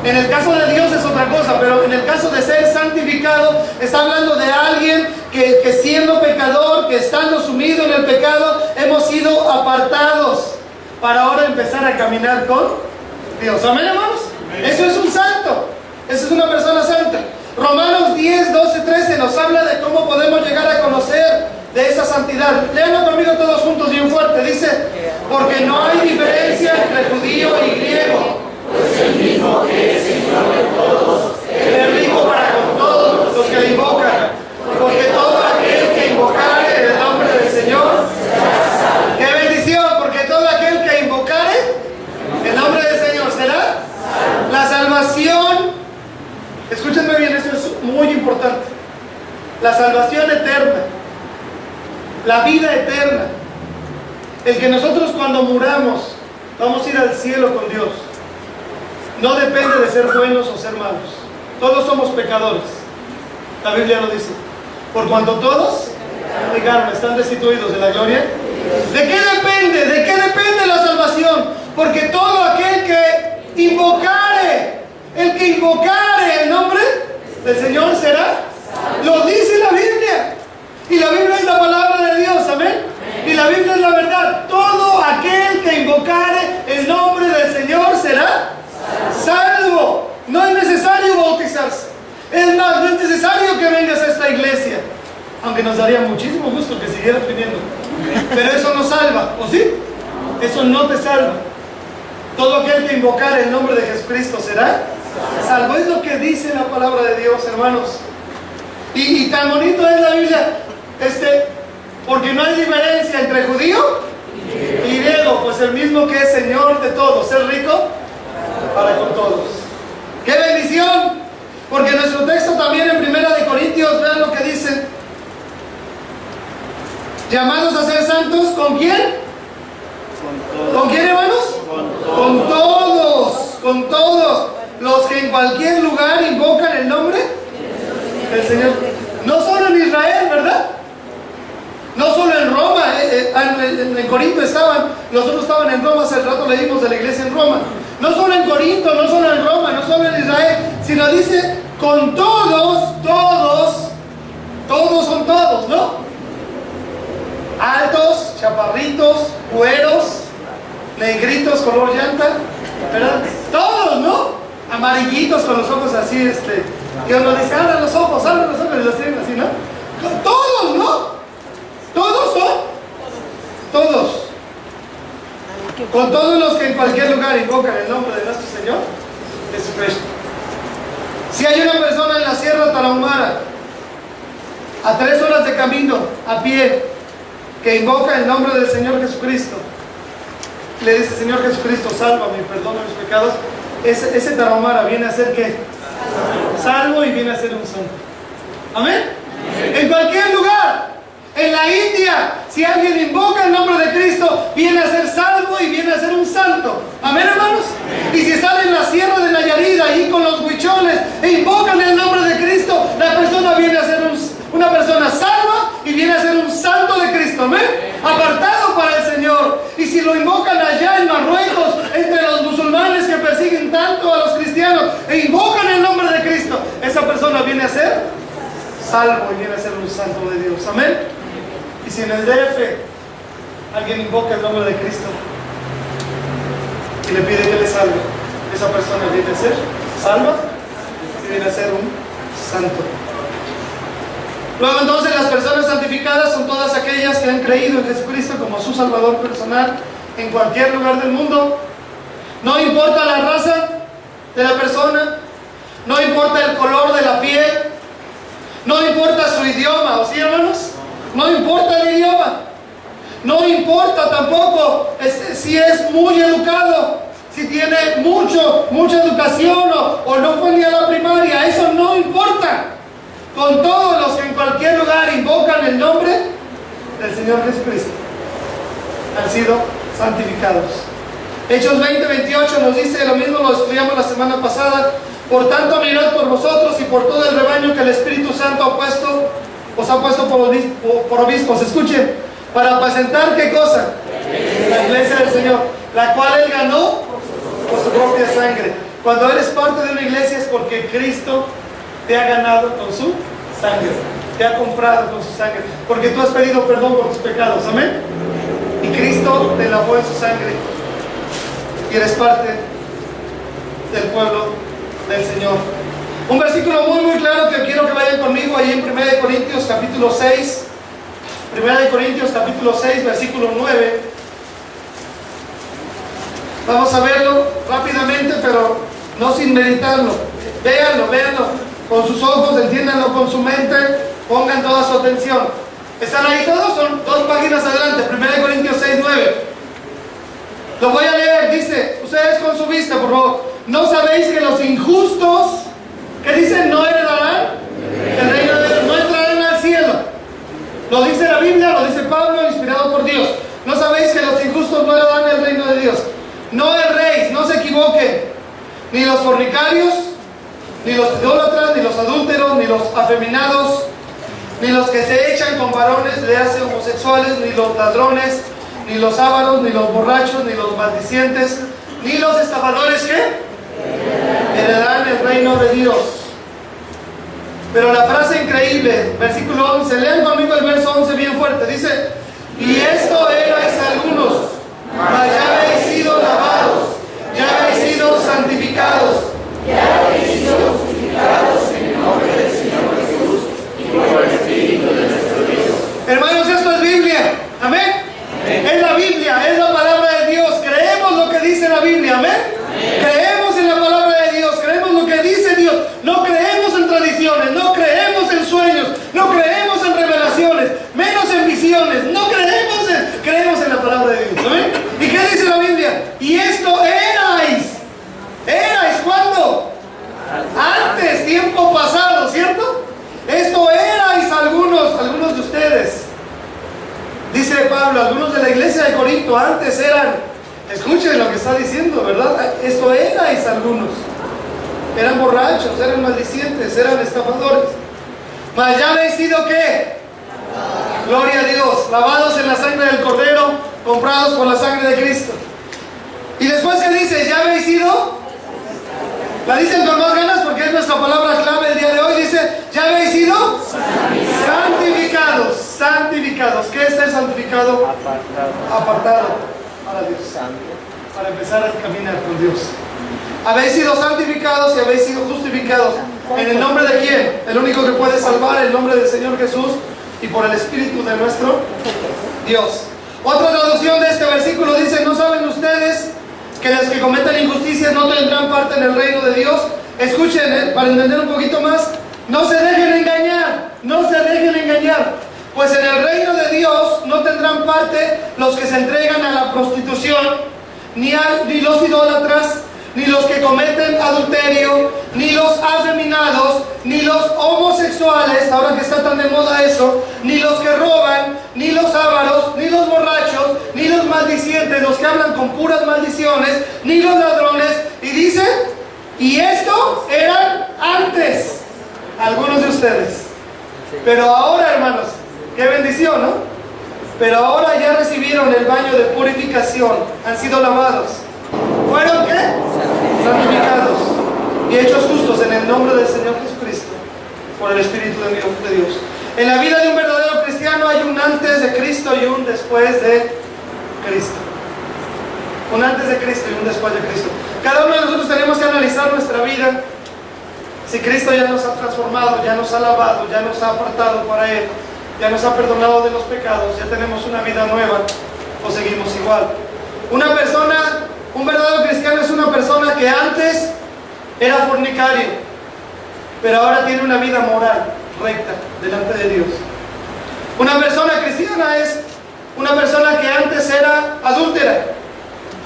Speaker 1: En el caso de Dios es otra cosa, pero en el caso de ser santificado, está hablando de alguien que siendo pecador, que estando sumido en el pecado, hemos sido apartados para ahora empezar a caminar con Dios. ¿Amén, hermanos? Eso es un santo. Eso es una persona santa. Romanos 10, 12, 13 nos habla de cómo podemos llegar a conocer de esa santidad. Léanlo conmigo todos juntos bien fuerte. Dice: porque no hay diferencia entre judío y griego, pues el mismo que es Señor de todos, es rico para con todos los que le invocan. Porque todo aquel que invocare el nombre del Señor será salvo. ¡Qué bendición! Porque todo aquel que invocare el nombre del Señor será salvo. La salvación, escúchenme bien, esto es muy importante. La salvación eterna, la vida eterna, el que nosotros cuando muramos vamos a ir al cielo con Dios, no depende de ser buenos o ser malos. Todos somos pecadores. La Biblia lo dice. Por cuanto todos pecaron, están destituidos de la gloria. ¿De qué depende? ¿De qué depende la salvación? Porque todo aquel que invocare, el que invocare el nombre del Señor será. Lo dice la Biblia. Y la Biblia es la palabra de Dios, amén. Y la Biblia es la verdad. Todo aquel la iglesia, aunque nos daría muchísimo gusto que siguieras viniendo, pero eso no salva, ¿o sí? Eso no te salva. Todo aquel que invocar el nombre de Jesucristo será salvo. Es lo que dice la palabra de Dios, hermanos. Y tan bonito es la Biblia, porque no hay diferencia entre judío y griego, pues el mismo que es Señor de todos, es rico para con todos. ¡Qué bendición! Porque nuestro texto también en 1 Corintios, vean lo que dice: llamados a ser santos, ¿con quién? ¿Con quién, hermanos? Con todos los que en cualquier lugar invocan el nombre del Señor. No solo en Israel, ¿verdad? No solo en Roma, en Corinto estaban, nosotros estaban en Roma, hace rato leímos de la iglesia en Roma. No solo en Corinto, no solo en Roma, no solo en Israel, sino dice con todos son todos, ¿no? Altos, chaparritos, güeros, negritos color llanta, ¿verdad? Todos, ¿no? Amarillitos con los ojos así, que uno dice, abran los ojos, y los tienen así, ¿no? Todos, ¿no? Todos son, todos. Con todos los que en cualquier lugar invocan el nombre de nuestro Señor Jesucristo. Si hay una persona en la Sierra Tarahumara, a 3 horas de camino, a pie, que invoca el nombre del Señor Jesucristo, le dice: Señor Jesucristo, sálvame, perdona mis pecados, ese Tarahumara viene a ser ¿qué? Salvo, y viene a ser un santo. Amén. En cualquier lugar. En la India, si alguien invoca el nombre de Cristo, viene a ser salvo y viene a ser un santo. Amén, hermanos. Y si están en la Sierra de Nayarit, ahí con los huicholes, e invocan el nombre de Cristo, la persona viene a ser una persona salva y viene a ser un santo de Cristo. Amén. Apartado para el Señor. Y si lo invocan allá en Marruecos, entre los musulmanes que persiguen tanto a los cristianos, e invocan el nombre de Cristo, esa persona viene a ser salvo y viene a ser un santo de Dios. Amén. Y si en el DF alguien invoca el nombre de Cristo y le pide que le salve, esa persona viene a ser salva y viene a ser un santo. Luego entonces las personas santificadas son todas aquellas que han creído en Jesucristo como su Salvador personal en cualquier lugar del mundo. No importa la raza de la persona, no importa el color de la piel, no importa su idioma, ¿o sí, hermanos? No importa el idioma, no importa tampoco si es muy educado, si tiene mucha educación o no fue ni a la primaria, eso no importa. Con todos los que en cualquier lugar invocan el nombre del Señor Jesucristo, han sido santificados. Hechos 20:28 nos dice lo mismo, lo estudiamos la semana pasada: por tanto mirad por vosotros y por todo el rebaño que el Espíritu Santo os ha puesto por obispos, escuchen, para apacentar ¿qué cosa? La iglesia del Señor, la cual Él ganó por su propia sangre. Cuando eres parte de una iglesia es porque Cristo te ha ganado con su sangre, te ha comprado con su sangre, porque tú has pedido perdón por tus pecados, amén. Y Cristo te lavó en su sangre y eres parte del pueblo del Señor. Un versículo muy claro que quiero que vayan conmigo ahí en 1 Corintios capítulo 6. 1 Corintios capítulo 6, versículo 9. Vamos a verlo rápidamente, pero no sin meditarlo. Véanlo con sus ojos, entiéndanlo con su mente, pongan toda su atención. ¿Están ahí todos? Son 2 páginas adelante. 1 Corintios 6, 9. Lo voy a leer, dice, ustedes con su vista, por favor. ¿No sabéis que los injustos, ¿qué dicen? No heredarán el reino de Dios, no entrarán al cielo? Lo dice la Biblia, lo dice Pablo, inspirado por Dios. ¿No sabéis que los injustos no heredarán el reino de Dios? No erréis, no se equivoquen, ni los fornicarios, ni los idólatras, ni los adúlteros, ni los afeminados, ni los que se echan con varones, le hacen homosexuales, ni los ladrones, ni los ávaros, ni los borrachos, ni los maldicientes, ni los estafadores, ¿qué? Heredarán el reino de Dios. Pero la frase increíble, versículo 11, lean conmigo el verso 11 bien fuerte, dice: y esto erais algunos, mas ya habéis sido lavados, ya habéis sido santificados, ya habéis sido justificados en el nombre del Señor Jesús y por el Biblia. Amén. Es la Biblia, es la palabra de Dios. Creemos lo que dice la Biblia. Amén. Creemos en la palabra de Dios, creemos lo que dice Dios. No creemos en tradiciones, no creemos en sueños, no creemos en revelaciones, menos en visiones. No creemos en la palabra de Dios. ¿Amén? ¿Y qué dice la Biblia? Y esto erais. ¿Erais cuándo? Antes, tiempo pasado, ¿cierto? Esto erais algunos de ustedes. Dice Pablo, algunos de la iglesia de Corinto antes eran, escuchen lo que está diciendo, ¿verdad? Esto erais algunos. Eran borrachos, eran maldicientes, eran estafadores. Mas ya habéis sido ¿qué? Gloria a Dios, lavados en la sangre del Cordero, comprados por la sangre de Cristo. Y después ¿qué dice? ¿Ya habéis sido? La dicen con más ganas porque es nuestra palabra clave el día de hoy. Dice, ¿ya habéis sido? Santificados. Santificados. ¿Qué es ser santificado? Apartado para Dios. Para empezar a caminar con Dios. Habéis sido santificados y habéis sido justificados. ¿En el nombre de quién? El único que puede salvar, el nombre del Señor Jesús y por el Espíritu de nuestro Dios. Otra traducción de este versículo dice, ¿no saben ustedes que los que cometen injusticias no tendrán parte en el reino de Dios? Escuchen, para entender un poquito más, no se dejen engañar, no se dejen engañar, pues en el reino de Dios no tendrán parte los que se entregan a la prostitución, ni los idólatras, ni los que cometen adulterio, ni los afeminados, ni los homosexuales, ahora que está tan de moda eso, ni los que roban, ni los ávaros, ni los borrachos, ni los maldicientes, los que hablan con puras maldiciones, ni los ladrones. Y dice, y esto eran antes algunos de ustedes. Pero ahora, hermanos, qué bendición, ¿no? Pero ahora ya recibieron el baño de purificación, han sido lavados. ¿Fueron qué? Santificados y hechos justos en el nombre del Señor Jesucristo, por el Espíritu de Dios. En la vida de un verdadero cristiano hay un antes de Cristo y un después de Cristo. Un antes de Cristo y un después de Cristo. Cada uno de nosotros tenemos que analizar nuestra vida. Si Cristo ya nos ha transformado, ya nos ha lavado, ya nos ha apartado para Él, ya nos ha perdonado de los pecados, ya tenemos una vida nueva, o seguimos igual. Un verdadero cristiano es una persona que antes era fornicario, pero ahora tiene una vida moral, recta, delante de Dios. Una persona cristiana es una persona que antes era adúltera,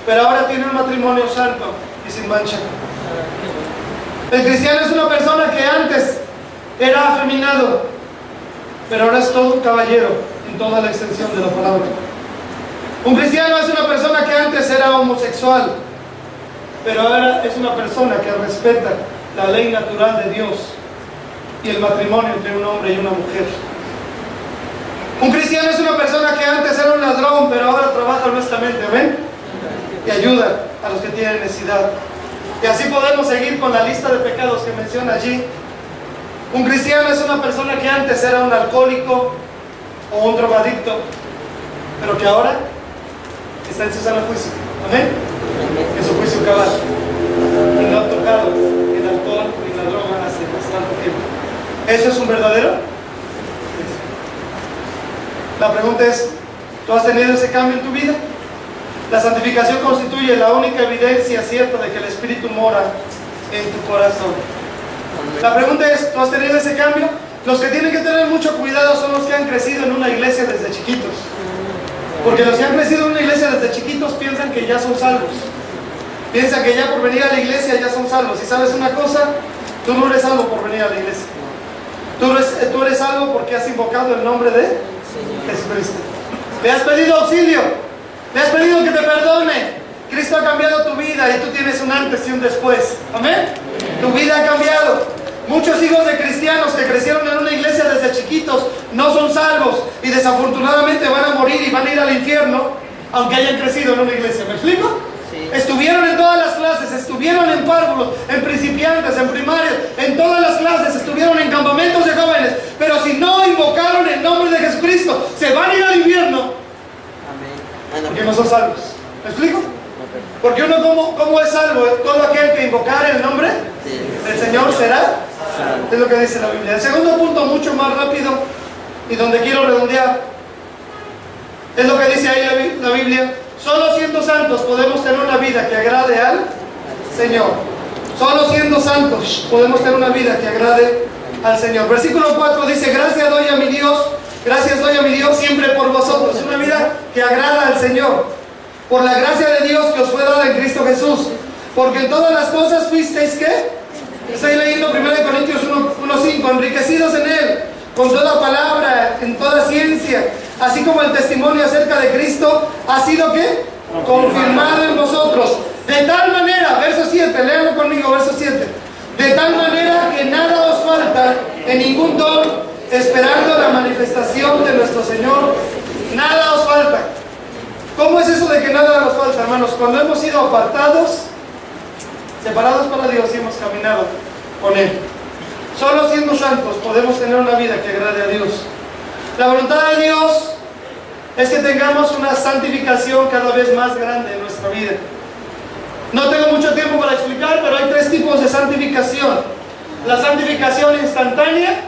Speaker 1: pero ahora tiene un matrimonio santo y sin mancha. El cristiano es una persona que antes era afeminado, pero ahora es todo un caballero en toda la extensión de la palabra. Un cristiano es una persona que antes era homosexual, pero ahora es una persona que respeta la ley natural de Dios y el matrimonio entre un hombre y una mujer. Un cristiano es una persona que antes era un ladrón, pero ahora trabaja honestamente, ¿ven? Y ayuda a los que tienen necesidad. Y así podemos seguir con la lista de pecados que menciona allí. Un cristiano es una persona que antes era un alcohólico o un drogadicto, pero que ahora está en su sano juicio. ¿Amén? En su juicio cabal. Y no ha tocado el alcohol ni la droga hace bastante tiempo. ¿Eso es un verdadero? La pregunta es, ¿tú has tenido ese cambio en tu vida? La santificación constituye la única evidencia cierta de que el Espíritu mora en tu corazón. La pregunta es, ¿tú has tenido ese cambio? Los que tienen que tener mucho cuidado son los que han crecido en una iglesia desde chiquitos. Porque los que han crecido en una iglesia desde chiquitos piensan que ya son salvos. Piensan que ya por venir a la iglesia ya son salvos. Y sabes una cosa, tú no eres salvo por venir a la iglesia. Tú eres salvo porque has invocado el nombre de Jesucristo. Le has pedido auxilio. Le has pedido que te perdone. Cristo ha cambiado tu vida y tú tienes un antes y un después. Amén. Tu vida ha cambiado. Muchos hijos de cristianos que crecieron en una iglesia desde chiquitos no son salvos y desafortunadamente van a morir y van a ir al infierno aunque hayan crecido en una iglesia. ¿Me explico? Sí. Estuvieron en todas las clases, estuvieron en párvulos, en principiantes, en primarios, en todas las clases, estuvieron en campamentos de jóvenes, pero si no invocaron el nombre de Jesucristo, se van a ir al infierno. Amén. Porque no son salvos. ¿Me explico? Porque uno como es salvo, todo aquel que invocar el nombre del Señor será. Es lo que dice la Biblia. El segundo punto, mucho más rápido y donde quiero redondear. Biblia, solo siendo santos podemos tener una vida que agrade al Señor. Solo siendo santos podemos tener una vida que agrade al Señor. Versículo 4 dice: gracias doy a mi Dios siempre por vosotros. Una vida que agrada al Señor, por la gracia de Dios que os fue dada en Cristo Jesús. Porque en todas las cosas fuisteis, ¿qué? Estoy leyendo 1 Corintios 1:5, enriquecidos en Él, con toda palabra, en toda ciencia, así como el testimonio acerca de Cristo ha sido, ¿qué? Confirmado en vosotros. De tal manera, verso 7, léanlo conmigo, verso 7. De tal manera que nada os falta en ningún don, esperando la manifestación de nuestro Señor. Nada os falta. ¿Cómo es eso de que nada nos falta, hermanos? Cuando hemos sido apartados, separados para Dios y hemos caminado con Él. Solo siendo santos podemos tener una vida que agrade a Dios. La voluntad de Dios es que tengamos una santificación cada vez más grande en nuestra vida. No tengo mucho tiempo para explicar, pero hay 3 tipos de santificación. La santificación instantánea,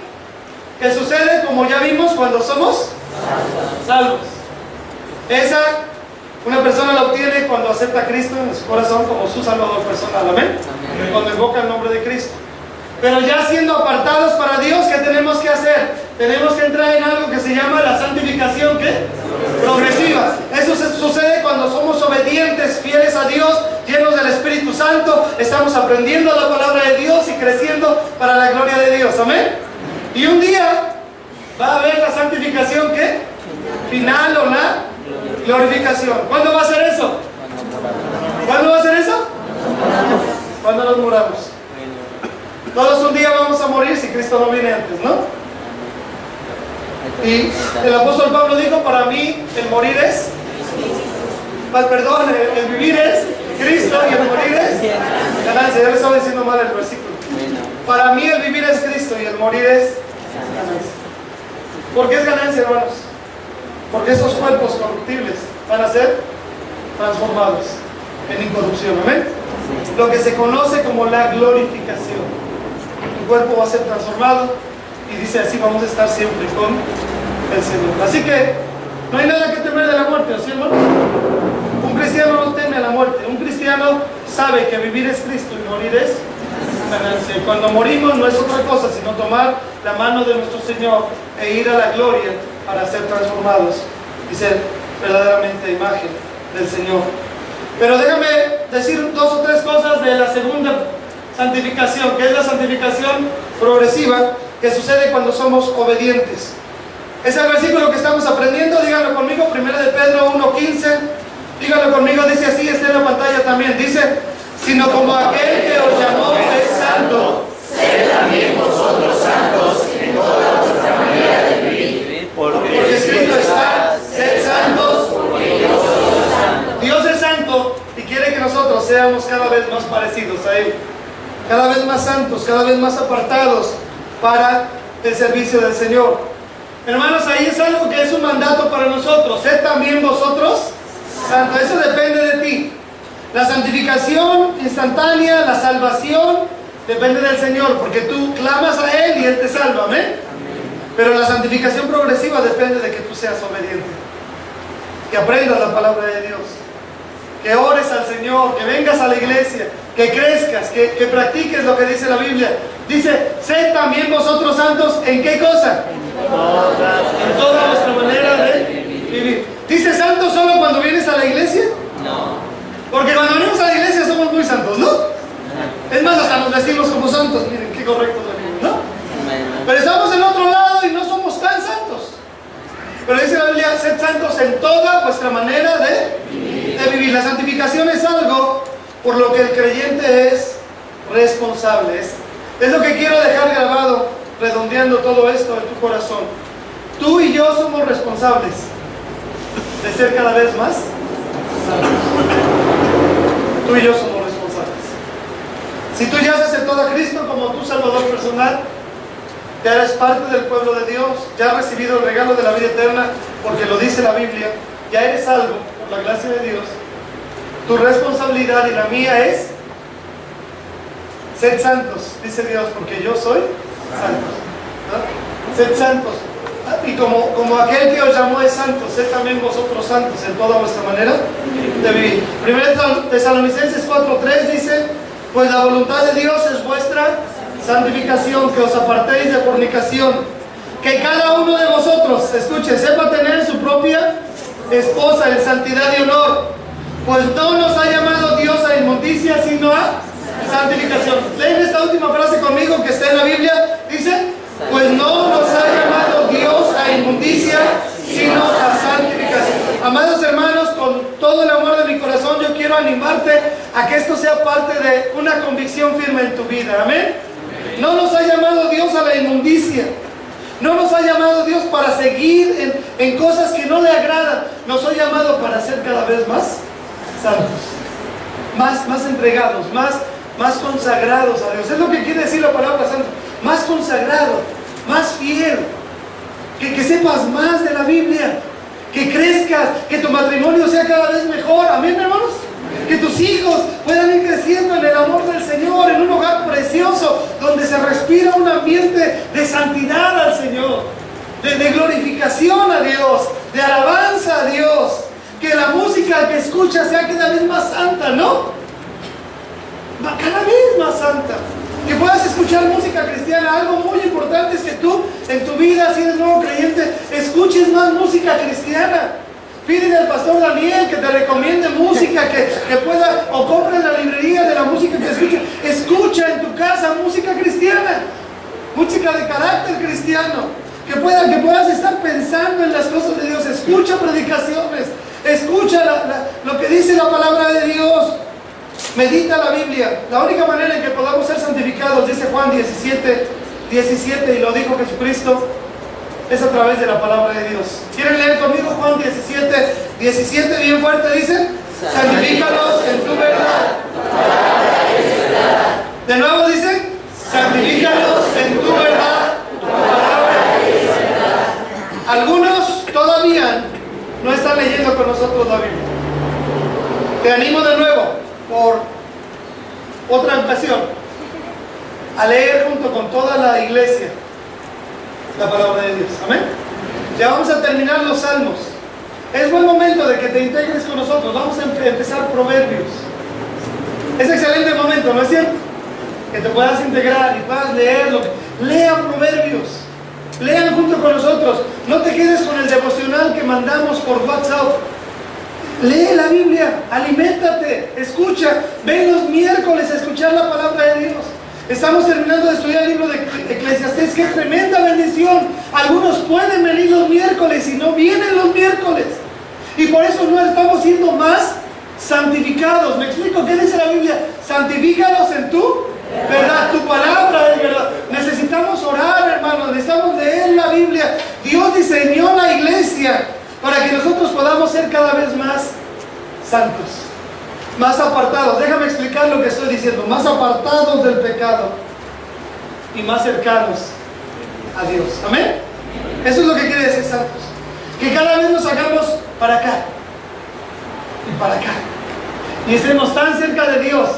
Speaker 1: que sucede, como ya vimos, cuando somos salvos. Esa, una persona la obtiene cuando acepta a Cristo en su corazón como su Salvador personal. ¿Amén? Cuando invoca el nombre de Cristo. Pero ya siendo apartados para Dios, ¿qué tenemos que hacer? Tenemos que entrar en algo que se llama la santificación, ¿qué? Progresiva. Eso sucede cuando somos obedientes, fieles a Dios, llenos del Espíritu Santo, estamos aprendiendo la palabra de Dios y creciendo para la gloria de Dios. ¿Amén? Y un día va a haber la santificación, ¿qué? Final o la glorificación. ¿Cuándo va a ser eso? ¿Cuándo va a ser eso? Cuando nos muramos. Todos un día vamos a morir si Cristo no viene antes, ¿no? Y el apóstol Pablo dijo: para mí el morir es, perdón, el vivir es Cristo y el morir es ganancia. Ya le estaba diciendo mal el versículo. Para mí el vivir es Cristo y el morir es ganancia. ¿Por qué es ganancia, hermanos? Porque esos cuerpos corruptibles van a ser transformados en incorrupción. ¿Amén? Lo que se conoce como la glorificación. El cuerpo va a ser transformado y dice así: vamos a estar siempre con el Señor. Así que no hay nada que temer de la muerte, ¿sí, hermano? Un cristiano no teme a la muerte. Un cristiano sabe que vivir es Cristo y morir es ganancia. Y cuando morimos no es otra cosa sino tomar la mano de nuestro Señor e ir a la gloria para ser transformados y ser verdaderamente imagen del Señor. Pero déjame decir 2 o 3 cosas de la segunda santificación, que es la santificación progresiva, que sucede cuando somos obedientes. Es el versículo que estamos aprendiendo. Díganlo conmigo, 1 de Pedro 1:15. Díganlo conmigo, dice así, está en la pantalla también. Dice: sino como aquel que os llamó es santo,
Speaker 2: sed también vosotros santos en toda vuestra manera de vivir,
Speaker 1: porque escrito está: sed santos, porque yo soy santo. Dios es santo y quiere que nosotros seamos cada vez más parecidos a Él, cada vez más santos, cada vez más apartados para el servicio del Señor. Hermanos, ahí es algo que es un mandato para nosotros: sed también vosotros santos. Eso depende de ti. La santificación instantánea, la salvación, depende del Señor, porque tú clamas a Él y Él te salva. ¿Amén? Pero la santificación progresiva depende de que tú seas obediente, que aprendas la palabra de Dios, que ores al Señor, que vengas a la iglesia, que crezcas, que practiques lo que dice la Biblia. Dice: sed también vosotros santos, ¿en qué cosa? En toda vuestra manera de vivir. ¿Dice santo solo cuando vienes a la iglesia?
Speaker 2: No.
Speaker 1: Porque cuando venimos a la iglesia somos muy santos, ¿no? Es más, hasta nos vestimos como santos. Miren qué correcto venimos, ¿no? Pero estamos en otro lado y no somos tan santos. Pero dice la Biblia: sed santos en toda vuestra manera de vivir. La santificación es algo por lo que el creyente es responsable. Es lo que quiero dejar grabado, redondeando todo esto en tu corazón. Tú y yo somos responsables de ser cada vez más santos. Tú y yo somos responsables. Si tú ya has aceptado a Cristo como tu Salvador personal, ya eres parte del pueblo de Dios, ya has recibido el regalo de la vida eterna, porque lo dice la Biblia, ya eres salvo por la gracia de Dios. Tu responsabilidad y la mía es: sed santos, dice Dios, porque yo soy santo. ¿No? Sed santos. Y como aquel que os llamó es santo, sed también vosotros santos en toda vuestra manera de vivir. 1 Tesalonicenses 4:3 dice: pues la voluntad de Dios es vuestra santificación, que os apartéis de fornicación, que cada uno de vosotros, escuche, sepa tener su propia esposa en santidad y honor, pues no nos ha llamado Dios a inmundicia, sino a santificación. Leen esta última frase conmigo que está en la Biblia. Dice: pues no nos ha llamado Dios a inmundicia, sino a santificación. Amados hermanos, con todo el amor de mi corazón, yo quiero animarte a que esto sea parte de una convicción firme en tu vida. Amén. No nos ha llamado Dios a la inmundicia. No nos ha llamado Dios para seguir en cosas que no le agradan. Nos ha llamado para ser cada vez más santos, más entregados, más consagrados a Dios. Es lo que quiere decir la palabra santo. Más consagrado, más fiel, que sepas más de la Biblia, que crezcas, que tu matrimonio sea cada vez mejor. Amén, hermanos. Que tus hijos puedan ir creciendo en el amor del Señor, en un hogar precioso donde se respira un ambiente de santidad al Señor, de glorificación a Dios, de alabanza a Dios. Que la música que escuchas sea cada vez más santa, ¿no? Cada vez más santa. Que puedas escuchar música cristiana. Algo muy importante es que tú en tu vida, si eres nuevo creyente, escuches más música cristiana. Pídele al pastor Daniel que te recomiende música que pueda, o compre en la librería de la música que escuche. Escucha en tu casa música cristiana, música de carácter cristiano, que puedas estar pensando en las cosas de Dios. Escucha predicaciones, escucha lo que dice la palabra de Dios. Medita la Biblia. La única manera en que podamos ser santificados, dice Juan 17, y lo dijo Jesucristo, es a través de la palabra de Dios. ¿Quieren leer conmigo Juan 17 bien fuerte? Dice: santifícalos en tu verdad. De nuevo dice: santifícalos en tu verdad. Tu palabra es verdad. Algunos todavía no están leyendo con nosotros la Biblia. Te animo de nuevo, por otra ocasión, a leer junto con toda la iglesia la palabra de Dios. Amén. Ya vamos a terminar los salmos. Es buen momento de que te integres con nosotros. Vamos a empezar Proverbios. Es excelente momento, ¿no es cierto? Que te puedas integrar y puedas leerlo. Lean Proverbios. Lean junto con nosotros. No te quedes con el devocional que mandamos por WhatsApp. Lee la Biblia, aliméntate, escucha. Ven los miércoles a escuchar la palabra de Dios. Estamos terminando de estudiar el libro de Eclesiastés. ¡Qué tremenda bendición! Algunos pueden venir los miércoles y no vienen los miércoles. Y por eso no estamos siendo más santificados. ¿Me explico? ¿Qué dice la Biblia? Santifícalos en tu verdad. Tu palabra es verdad. Necesitamos orar, hermanos. Necesitamos leer la Biblia. Dios diseñó la iglesia para que nosotros podamos ser cada vez más santos, más apartados. Déjame explicar lo que estoy diciendo. Más apartados del pecado y más cercanos a Dios. ¿Amén? Eso es lo que quiere decir santos. Que cada vez nos hagamos para acá y para acá, y estemos tan cerca de Dios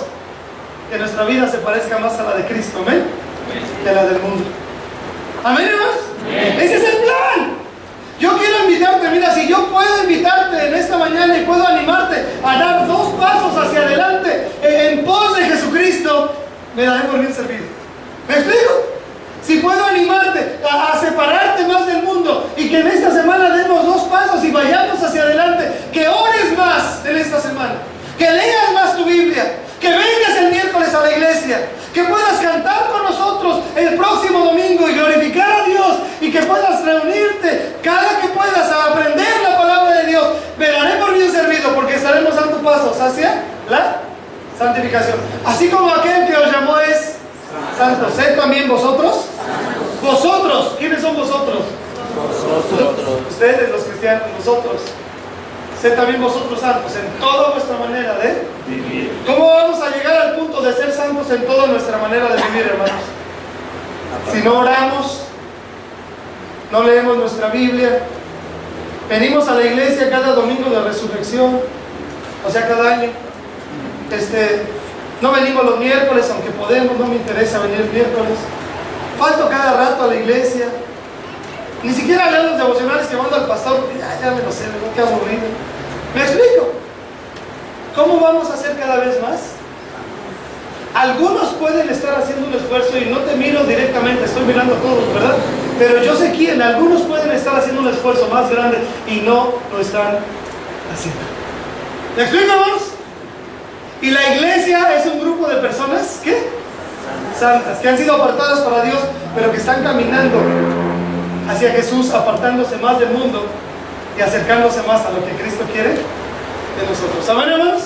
Speaker 1: que nuestra vida se parezca más a la de Cristo. ¿Amén? Que la del mundo. ¿Amén, hermanos? Ese es el plan. Yo quiero invitarte, mira, si yo puedo invitarte en esta mañana y puedo animarte a dar 2 pasos hacia adelante en pos de Jesucristo, me daré por bien servido. ¿Me explico? Si puedo animarte a separarte más del mundo y que en esta semana demos 2 pasos y vayamos hacia adelante, que ores más en esta semana, que leas más tu Biblia, que vengas el miércoles a la iglesia, que puedas cantar con nosotros el próximo domingo y glorificar a Dios, y que puedas reunirte cada que puedas a aprender la palabra de Dios. Me daré por bien servido, porque estaremos dando pasos hacia la santificación. Así como aquel que os llamó es santo, sed también vosotros. Vosotros, ¿quiénes son vosotros? Vosotros. Ustedes, los cristianos, nosotros. Sed también vosotros santos en toda vuestra manera de vivir. ¿Cómo vamos a llegar al punto de ser santos en toda nuestra manera de vivir, hermanos? Si no oramos, no leemos nuestra Biblia, venimos a la iglesia cada domingo de resurrección, o sea, cada año. No venimos los miércoles, aunque podemos, no me interesa venir el miércoles. Falto cada rato a la iglesia. Ni siquiera leo los devocionales que mando al pastor, porque ya me lo sé, me quedo aburrido. ¿Me explico? ¿Cómo vamos a hacer cada vez más? Algunos pueden estar haciendo un esfuerzo, y no te miro directamente, estoy mirando a todos, ¿verdad? Pero yo sé quién, algunos pueden estar haciendo un esfuerzo más grande y no lo están haciendo. ¿Me explico, hermanos? Y la iglesia es un grupo de personas, ¿qué? Santas, que han sido apartadas para Dios, pero que están caminando hacia Jesús, apartándose más del mundo y acercándose más a lo que Cristo quiere de nosotros. ¿Saben, hermanos?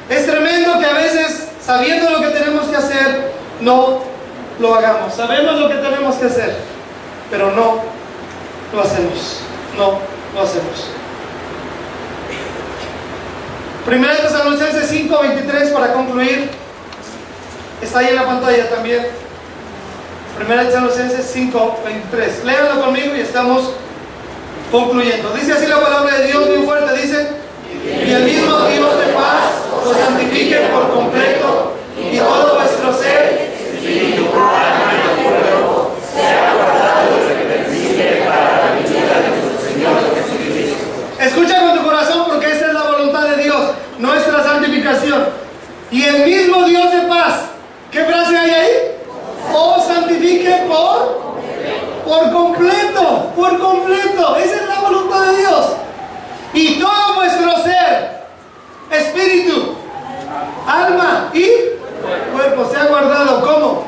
Speaker 1: Es tremendo que a veces, sabiendo lo que tenemos que hacer, no lo hagamos. Sabemos lo que tenemos que hacer, pero no lo hacemos. No lo hacemos. Primera de Tesalonicenses 5:23 para concluir. Está ahí en la pantalla también. Primera de Tesalonicenses 5:23. Léanlo conmigo y estamos concluyendo. Dice así la palabra de Dios, muy fuerte, dice: y el mismo Dios de paz os santifique por completo, y todo vuestro ser, espíritu, alma y cuerpo, sea guardado irreprensible para la venida de nuestro Señor Jesucristo. Escucha con tu corazón, porque esa es la voluntad de Dios, nuestra santificación. Y el mismo Dios de paz, ¿qué frase hay ahí? Os santifique por completo, por completo. Esa es la voluntad de Dios. Y todo vuestro ser, espíritu, alma y cuerpo sea guardado como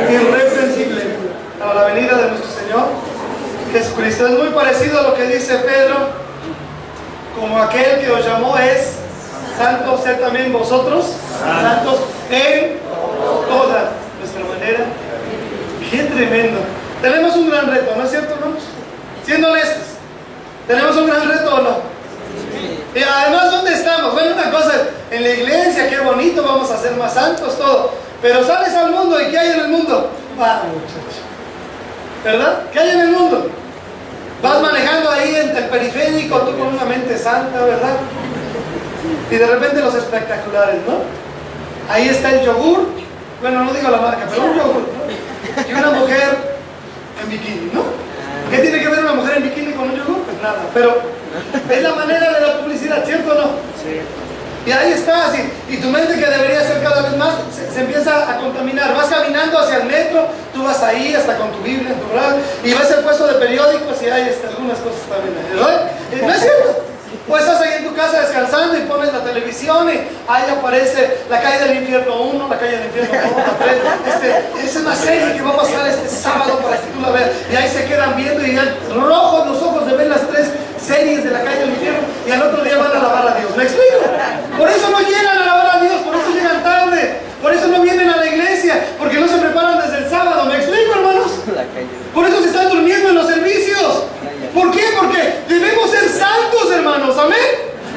Speaker 1: irreprensible para la venida de nuestro Señor Jesucristo. Es muy parecido a lo que dice Pedro: como aquel que os llamó es santo, sed también vosotros santos en toda nuestra manera. ¡Qué tremendo! Tenemos un gran reto, ¿no es cierto, hermanos? Siendo honestos, ¿tenemos un gran reto o no? Y además, ¿dónde estamos? Bueno, una cosa, en la iglesia, qué bonito, vamos a ser más santos, todo. Pero sales al mundo, ¿y qué hay en el mundo? Ah, muchacho, ¿verdad? ¿Qué hay en el mundo? Vas manejando ahí en el periférico, tú con una mente santa, ¿verdad? Y de repente los espectaculares, ¿no? Ahí está el yogur, bueno, no digo la marca, pero un yogur, ¿no? Y una mujer en bikini, ¿no? ¿Qué tiene que ver una mujer en bikini con un yogur? Pues nada, pero es la manera de la publicidad, ¿cierto o no? Sí. Y ahí está, así, y tu mente, que debería ser cada vez más, se empieza a contaminar. Vas caminando hacia el metro, tú vas ahí hasta con tu Biblia en tu brazo, y ves el puesto de periódicos y hay algunas cosas también ahí, ¿verdad? ¿No es cierto? O estás ahí en tu casa descansando y pones la televisión y ahí aparece La Calle del Infierno 1, La Calle del Infierno 2, la 3. Esa es una serie que va a pasar este sábado para que tú la veas. Y ahí se quedan viendo y ya rojos los ojos de ver las 3 series de La Calle del Infierno, y al otro día van a alabar a Dios. ¿Me explico? Por eso no llegan a alabar a Dios, por eso llegan tarde, por eso no vienen a la iglesia, porque no se preparan desde el sábado. ¿Me explico, hermanos? Por eso se están durmiendo en los servicios. ¿Por qué? Porque debemos ser santos, hermanos, amén,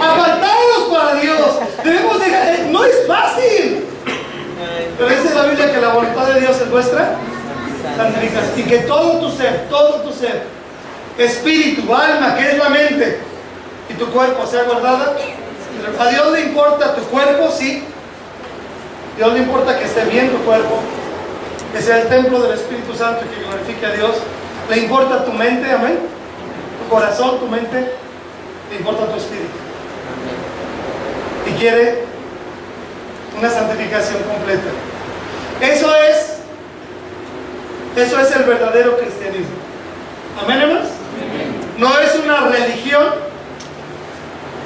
Speaker 1: apartados para Dios. Debemos dejar, no es fácil, pero dice la Biblia que la voluntad de Dios es vuestra santificación, y que todo tu ser, espíritu, alma, que es la mente, y tu cuerpo sea guardada. A Dios le importa tu cuerpo, sí. A Dios le importa que esté bien tu cuerpo, que sea el templo del Espíritu Santo y que glorifique a Dios. Le importa tu mente, amén, tu corazón, tu mente, le importa tu espíritu. Y quiere una santificación completa. Eso es el verdadero cristianismo. Amén, hermanos. No es una religión,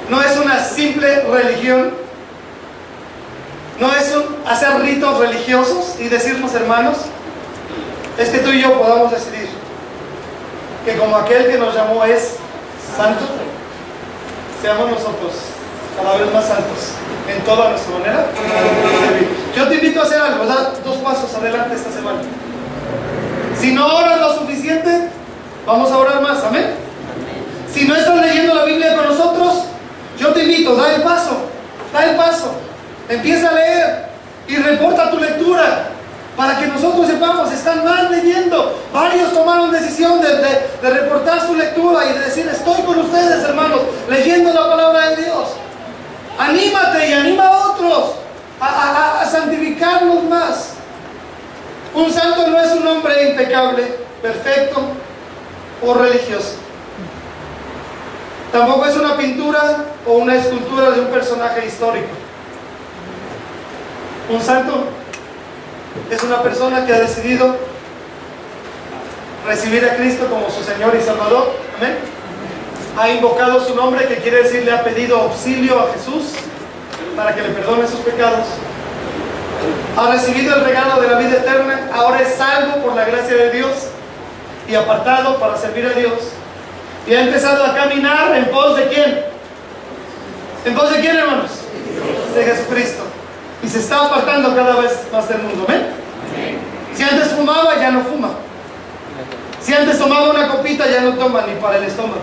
Speaker 1: no es una simple religión, no es hacer ritos religiosos y decirnos hermanos. Es que tú y yo podamos decidir que como aquel que nos llamó es santo, seamos nosotros cada vez más santos en toda nuestra manera de vivir. Yo te invito a hacer algo, da 2 pasos adelante esta semana. Si no oras lo suficiente, vamos a orar más, amén. Si no estás leyendo la Biblia con nosotros, yo te invito, da el paso, empieza a leer y reporta tu lectura para que nosotros sepamos, están más leyendo. Varios tomaron decisión de reportar su lectura y de decir: estoy con ustedes, hermanos, leyendo la palabra de Dios. Anímate y anima a otros a santificarnos más. Un santo no es un hombre impecable, perfecto, o religioso. Tampoco es una pintura o una escultura de un personaje histórico. Un santo es una persona que ha decidido recibir a Cristo como su Señor y Salvador. Amén. Ha invocado su nombre, que quiere decir le ha pedido auxilio a Jesús para que le perdone sus pecados. Ha recibido el regalo de la vida eterna. Ahora es salvo por la gracia de Dios y apartado para servir a Dios. Y ha empezado a caminar en pos de ¿quién? ¿En pos de quién, hermanos? De Jesucristo. Y se está apartando cada vez más del mundo. ¿Ven? Si antes fumaba, ya no fuma. Si antes tomaba una copita, ya no toma ni para el estómago,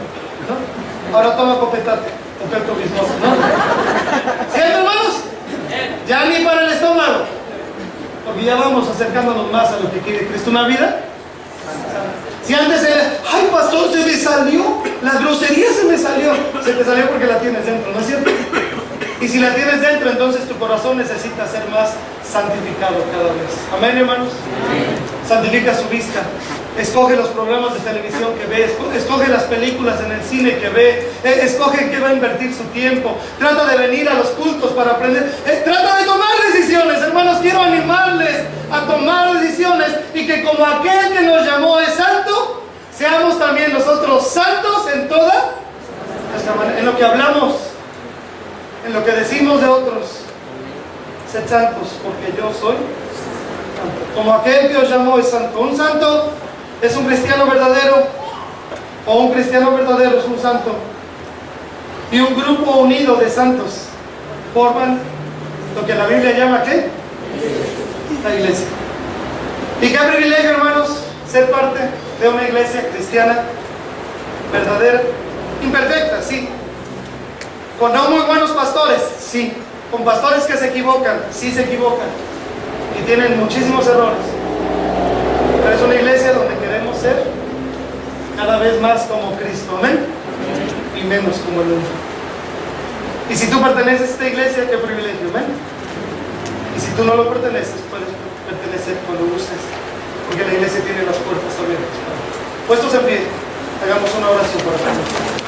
Speaker 1: ¿no? Ahora toma copetate o pepto bismoso, ¿no? ¿Sí, hermanos? Ya ni para el estómago, porque ya vamos acercándonos más a lo que quiere Cristo, una vida. Si antes era, ay pastor, se me salió, la grosería se me salió. Se te salió porque la tienes dentro, ¿no es cierto? Y si la tienes dentro, entonces tu corazón necesita ser más santificado cada vez. Amén, hermanos. Santifica su vista. Escoge los programas de televisión que ve, escoge las películas en el cine que ve, escoge en qué va a invertir su tiempo. Trata de venir a los cultos para aprender. Trata de tomar decisiones, hermanos. Quiero animarles a tomar decisiones y que como aquel que nos llamó es santo, seamos también nosotros santos en toda nuestra manera, en lo que hablamos, en lo que decimos de otros. Sed santos porque yo soy santo. Como aquel que os llamó es santo. Un santo es un cristiano verdadero, o un cristiano verdadero es un santo. Y un grupo unido de santos forman lo que la Biblia llama ¿qué? La iglesia. Y qué privilegio, hermanos, ser parte de una iglesia cristiana verdadera, imperfecta, sí, con no muy buenos pastores, sí, con pastores que se equivocan, sí se equivocan y tienen muchísimos errores, pero es una iglesia donde queremos ser cada vez más como Cristo, amén, y menos como el mundo. Y si tú perteneces a esta iglesia, qué privilegio, amén. Y si tú no lo perteneces, puedes pertenecer cuando gustes, porque la iglesia tiene las puertas abiertas. Puestos en pie, hagamos una oración para todos.